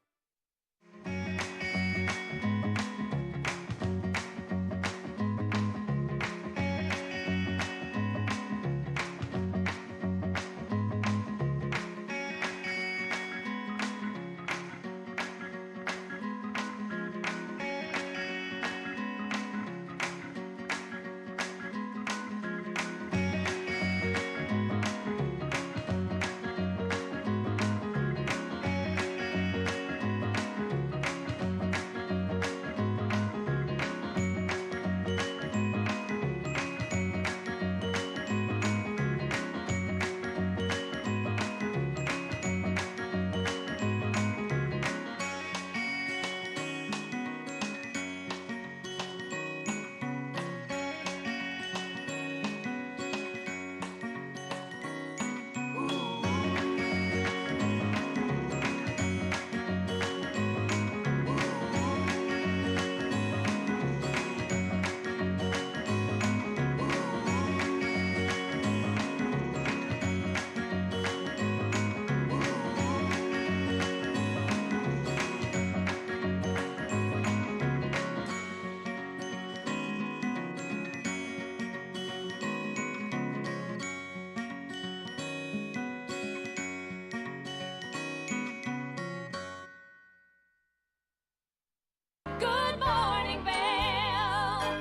Good morning, Vail.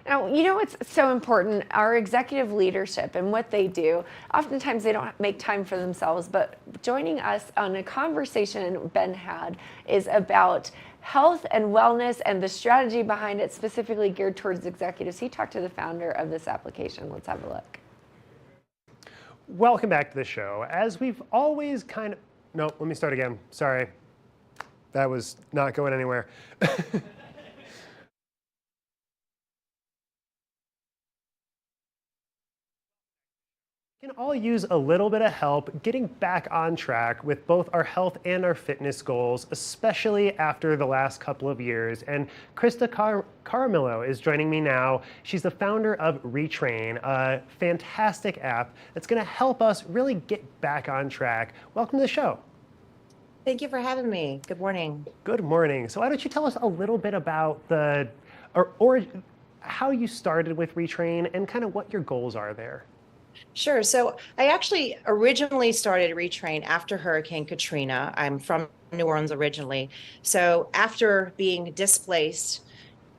Now, you know what's so important? Our executive leadership and what they do. Oftentimes they don't make time for themselves, but joining us on a conversation Ben had is about health and wellness and the strategy behind it, specifically geared towards executives. He talked to the founder of this application. Let's have a look. Welcome back to the show. As we've always no, let me start again. Sorry. that was not going anywhere. We can all use a little bit of help getting back on track with both our health and our fitness goals, especially after the last couple of years. And Krista Caramillo is joining me now. She's the founder of Retrain, a fantastic app that's going to help us really get back on track. Welcome to the show. Thank you for having me. Good morning. Good morning. So why don't you tell us a little bit about how you started with Retrain and kind of what your goals are there? Sure. So I actually originally started Retrain after Hurricane Katrina. I'm from New Orleans originally. So after being displaced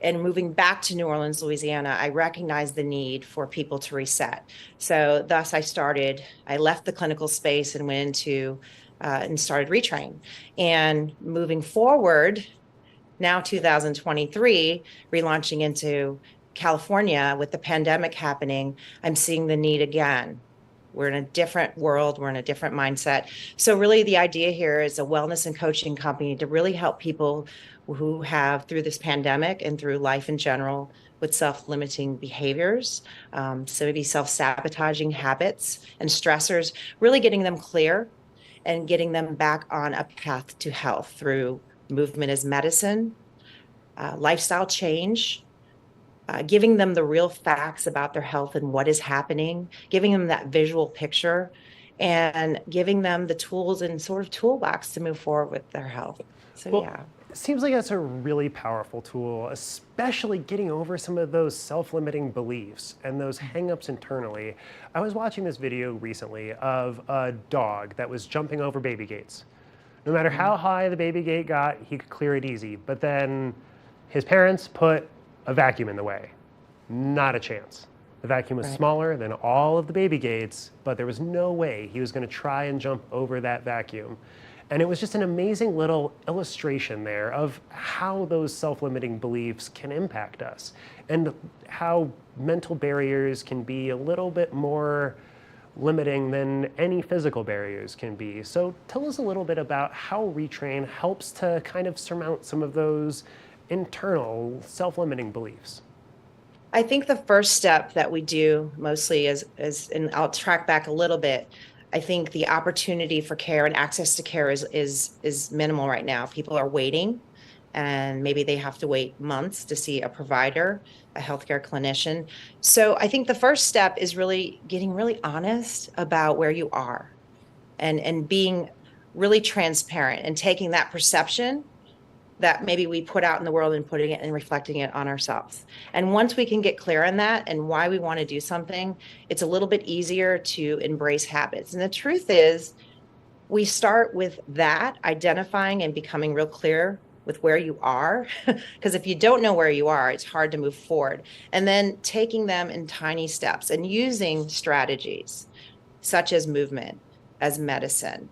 and moving back to New Orleans, Louisiana, I recognized the need for people to reset. So thus I left the clinical space and went into and started Retrain. And moving forward, now 2023, relaunching into California with the pandemic happening, I'm seeing the need again. We're in a different world. We're in a different mindset. So really the idea here is a wellness and coaching company to really help people who have, through this pandemic and through life in general, with self-limiting behaviors, so maybe self-sabotaging habits and stressors, really getting them clear and getting them back on a path to health through movement as medicine, lifestyle change, giving them the real facts about their health and what is happening, giving them that visual picture, and giving them the tools and sort of toolbox to move forward with their health. So, yeah. It seems like that's a really powerful tool, especially getting over some of those self-limiting beliefs and those hang-ups internally. I was watching this video recently of a dog that was jumping over baby gates. No matter how high the baby gate got, he could clear it easy. But then his parents put a vacuum in the way. Not a chance. The vacuum was smaller than all of the baby gates, but there was no way he was going to try and jump over that vacuum. And it was just an amazing little illustration there of how those self-limiting beliefs can impact us and how mental barriers can be a little bit more limiting than any physical barriers can be. So tell us a little bit about how Retrain helps to kind of surmount some of those internal self-limiting beliefs. I think the first step that we do mostly is, and I'll track back a little bit, I think the opportunity for care and access to care is minimal right now. People are waiting, and maybe they have to wait months to see a provider, a healthcare clinician. So I think the first step is really getting really honest about where you are and being really transparent and taking that perception that maybe we put out in the world and putting it and reflecting it on ourselves. And once we can get clear on that and why we want to do something, it's a little bit easier to embrace habits. And the truth is, we start with that, identifying and becoming real clear with where you are. Because if you don't know where you are, it's hard to move forward. And then taking them in tiny steps and using strategies such as movement, as medicine,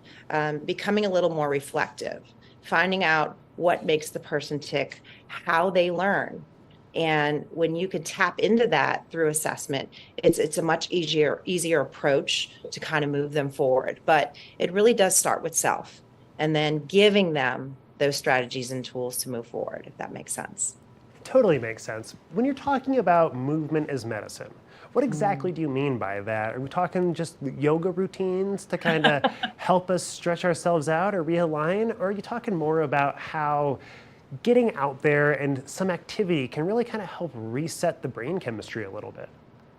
becoming a little more reflective, finding out what makes the person tick, how they learn. And when you can tap into that through assessment, it's a much easier approach to kind of move them forward. But it really does start with self and then giving them those strategies and tools to move forward, if that makes sense. Totally makes sense. When you're talking about movement as medicine, what exactly do you mean by that? Are we talking just yoga routines to kind of help us stretch ourselves out or realign? Or are you talking more about how getting out there and some activity can really kind of help reset the brain chemistry a little bit?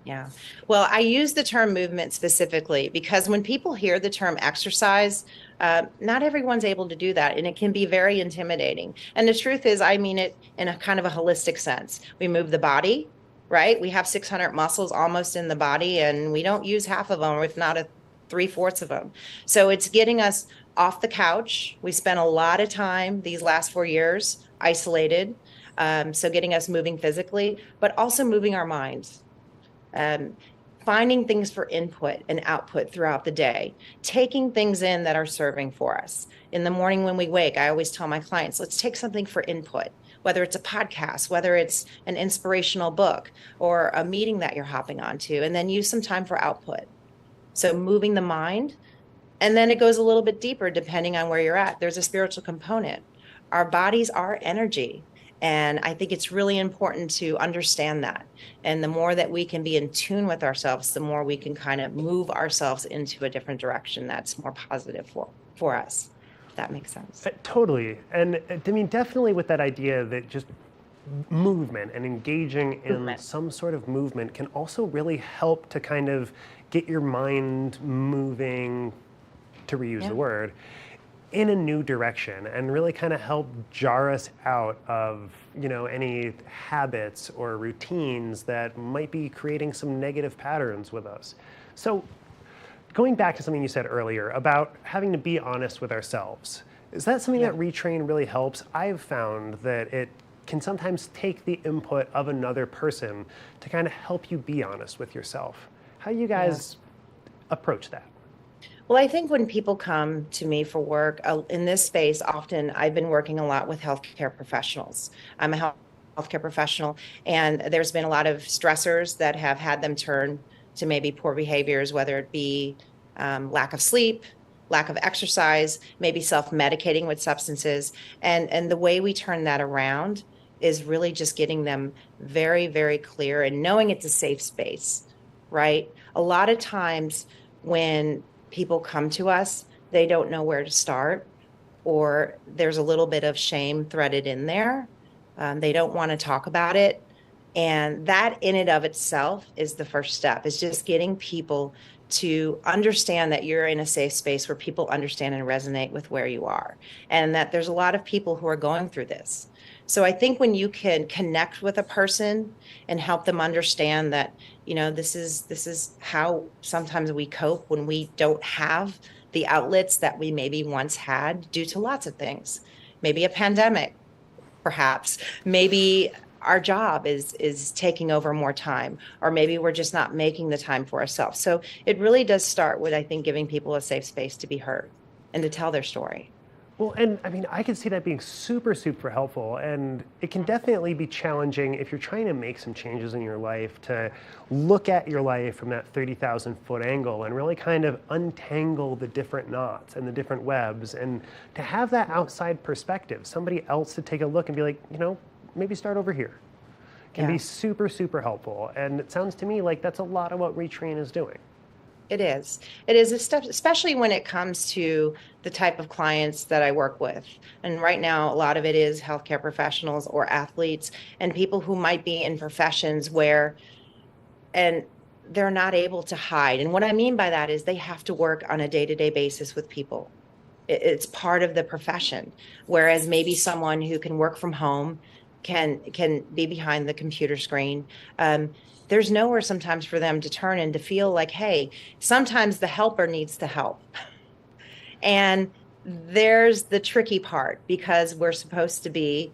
Yeah. Well, I use the term movement specifically because when people hear the term exercise, not everyone's able to do that, and it can be very intimidating. And the truth is, I mean it in a kind of a holistic sense. We move the body, right? We have 600 muscles almost in the body, and we don't use half of them, if not 3/4 of them. So it's getting us off the couch. We spent a lot of time these last 4 years isolated, so getting us moving physically, but also moving our minds. Finding things for input and output throughout the day, taking things in that are serving for us. In the morning when we wake, I always tell my clients, let's take something for input, whether it's a podcast, whether it's an inspirational book or a meeting that you're hopping onto, and then use some time for output. So moving the mind, and then it goes a little bit deeper depending on where you're at. There's a spiritual component. our bodies are energy. And I think it's really important to understand that. And the more that we can be in tune with ourselves, the more we can kind of move ourselves into a different direction that's more positive for us, if that makes sense. Totally. And I mean, definitely with that idea that just movement and engaging in some sort of movement can also really help to kind of get your mind moving, to reuse the word, in a new direction and really kind of help jar us out of, any habits or routines that might be creating some negative patterns with us. So going back to something you said earlier about having to be honest with ourselves, is that something that Retrain really helps? I've found that it can sometimes take the input of another person to kind of help you be honest with yourself. How do you guys approach that? Well, I think when people come to me for work in this space, often I've been working a lot with healthcare professionals. I'm a healthcare professional, and there's been a lot of stressors that have had them turn to maybe poor behaviors, whether it be lack of sleep, lack of exercise, maybe self-medicating with substances. And the way we turn that around is really just getting them very, very clear and knowing it's a safe space, right? A lot of times when people come to us, they don't know where to start, or there's a little bit of shame threaded in there. They don't want to talk about it. And that in and of itself is the first step, is just getting people to understand that you're in a safe space where people understand and resonate with where you are, and that there's a lot of people who are going through this. So I think when you can connect with a person and help them understand that, this is how sometimes we cope when we don't have the outlets that we maybe once had due to lots of things, maybe a pandemic, perhaps, maybe our job is taking over more time, or maybe we're just not making the time for ourselves. So it really does start with, I think, giving people a safe space to be heard and to tell their story. Well, and I mean, I can see that being super, super helpful. And it can definitely be challenging if you're trying to make some changes in your life to look at your life from that 30,000-foot angle and really kind of untangle the different knots and the different webs, and to have that outside perspective, somebody else to take a look and be like, maybe start over here, can be super, super helpful. And it sounds to me like that's a lot of what Retrain is doing. It is. It is a step, especially when it comes to the type of clients that I work with. And right now, a lot of it is healthcare professionals or athletes and people who might be in professions where, and they're not able to hide. And what I mean by that is they have to work on a day-to-day basis with people. It's part of the profession. Whereas maybe someone who can work from home can be behind the computer screen. There's nowhere sometimes for them to turn and to feel like, hey, sometimes the helper needs to help. And there's the tricky part, because we're supposed to be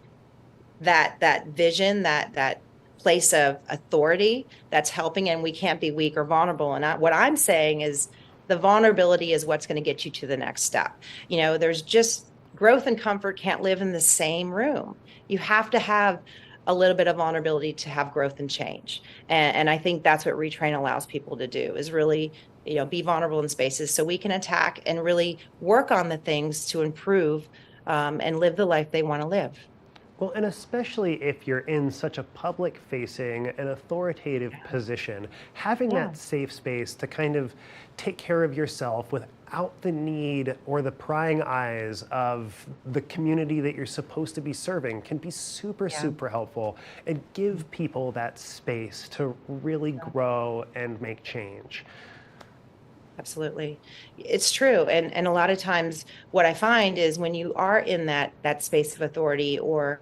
that vision, that place of authority that's helping, and we can't be weak or vulnerable. And what I'm saying is the vulnerability is what's going to get you to the next step. There's just growth and comfort can't live in the same room. You have to have a little bit of vulnerability to have growth and change. And I think that's what Retrain allows people to do, is really, be vulnerable in spaces so we can attack and really work on the things to improve and live the life they want to live. Well, and especially if you're in such a public-facing and authoritative position, having that safe space to kind of take care of yourself without the need or the prying eyes of the community that you're supposed to be serving can be super, super helpful, and give people that space to really grow and make change. Absolutely. It's true. And a lot of times what I find is when you are in that space of authority, or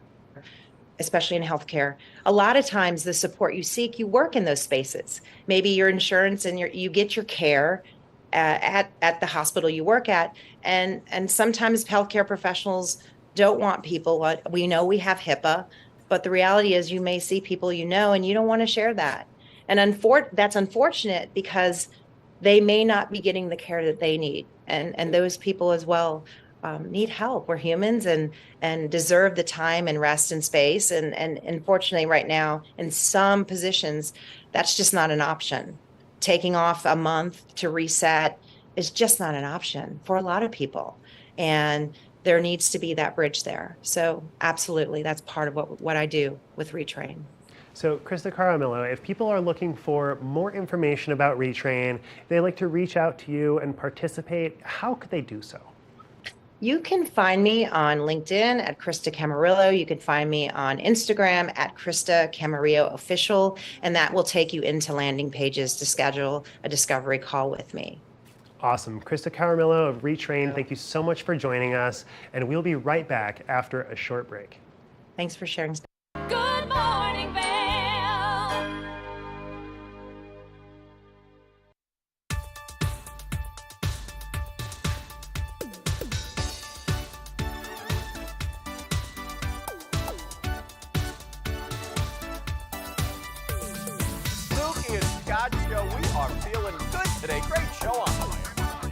especially in healthcare, a lot of times the support you seek, you work in those spaces. Maybe your insurance and you get your care at the hospital you work at. And sometimes healthcare professionals don't want people. We know we have HIPAA, but the reality is you may see people and you don't want to share that. And that's unfortunate, because they may not be getting the care that they need. And those people as well need help. We're humans and deserve the time and rest and space. And unfortunately right now, in some positions, that's just not an option. Taking off a month to reset is just not an option for a lot of people. And there needs to be that bridge there. So absolutely, that's part of what I do with Retrain. So Krista Caramillo, if people are looking for more information about Retrain, they'd like to reach out to you and participate, how could they do so? You can find me on LinkedIn at Krista Camarillo. You can find me on Instagram at Krista Camarillo Official, and that will take you into landing pages to schedule a discovery call with me. Awesome. Krista Caramillo of Retrain, thank you so much for joining us, and we'll be right back after a short break. Thanks for sharing. Good morning, Vail. Spooky and Scott Show. We are feeling good today. Great show on the way.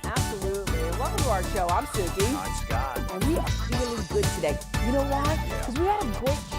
Absolutely. Welcome to our show. I'm Suki. I'm Scott. And we are feeling good today. You know why? Because we had a great show.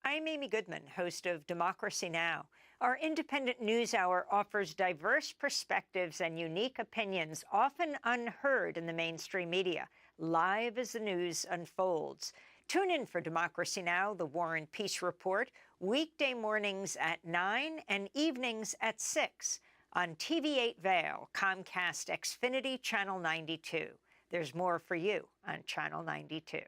I'm Amy Goodman, host of Democracy Now! Our independent news hour offers diverse perspectives and unique opinions, often unheard in the mainstream media, live as the news unfolds. Tune in for Democracy Now!, the War and Peace Report, weekday mornings at 9 and evenings at 6 on TV8 Vail, Comcast Xfinity Channel 92. There's more for you on Channel 92.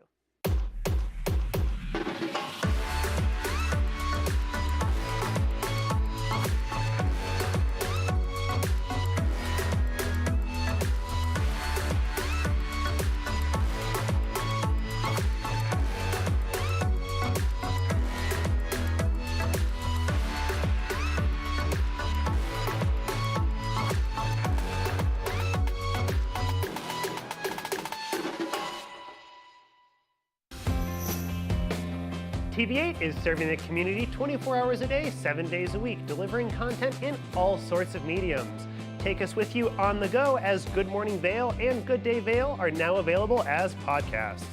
TV8 is serving the community 24 hours a day, 7 days a week, delivering content in all sorts of mediums. Take us with you on the go, as Good Morning Vail and Good Day Vail are now available as podcasts.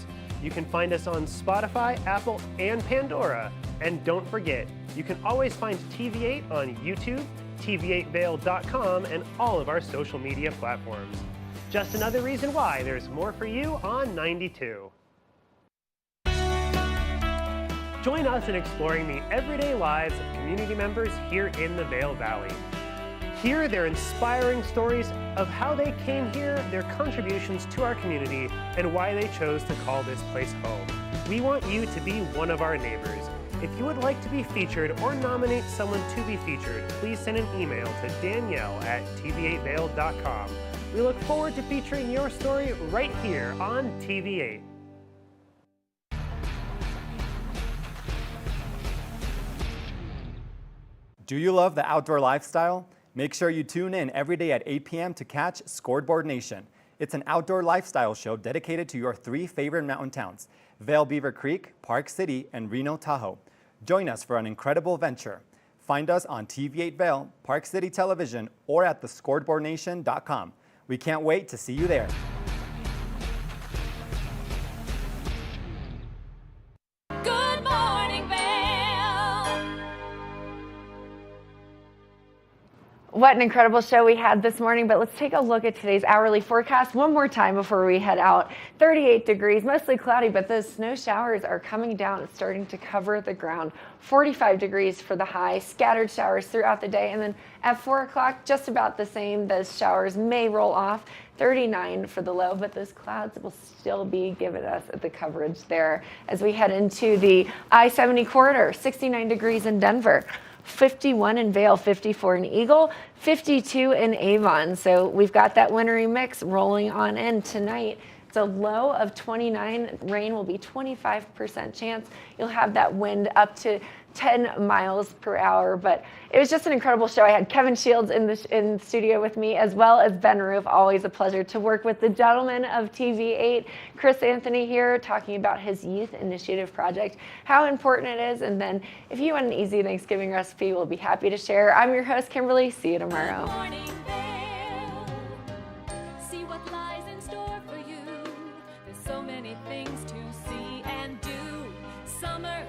You can find us on Spotify, Apple, and Pandora. And don't forget, you can always find TV8 on YouTube, tv8vail.com, and all of our social media platforms. Just another reason why there's more for you on 92. Join us in exploring the everyday lives of community members here in the Vail Valley. Hear their inspiring stories of how they came here, their contributions to our community, and why they chose to call this place home. We want you to be one of our neighbors. If you would like to be featured or nominate someone to be featured, please send an email to danielle@tv8vail.com. We look forward to featuring your story right here on TV8. Do you love the outdoor lifestyle? Make sure you tune in every day at 8 p.m. to catch Scoreboard Nation. It's an outdoor lifestyle show dedicated to your 3 favorite mountain towns, Vail Beaver Creek, Park City, and Reno Tahoe. Join us for an incredible venture. Find us on TV8 Vail, Park City Television, or at thescoreboardnation.com. We can't wait to see you there. Good morning, Vail. What an incredible show we had this morning, but let's take a look at today's hourly forecast one more time before we head out. 38 degrees, mostly cloudy, but those snow showers are coming down. It's starting to cover the ground. 45 degrees for the high, scattered showers throughout the day, and then at 4 o'clock, just about the same. Those showers may roll off. 39 for the low, but those clouds will still be giving us the coverage there as we head into the I-70 corridor. 69 degrees in Denver. 51 in Vail, 54 in Eagle, 52 in Avon. So we've got that wintry mix rolling on in tonight. It's a low of 29. Rain will be 25% chance. You'll have that wind up to 10 miles per hour. But it was just an incredible show. I had Kevin Shields in the studio with me, as well as Ben Roof. Always a pleasure to work with the gentleman of TV8. Chris Anthony here talking about his youth initiative project, how important it is. And then if you want an easy Thanksgiving recipe, we'll be happy to share. I'm your host, Kimberly. See you tomorrow. Good morning, Vail. See what lies in store for you. There's so many things to see and do. Summer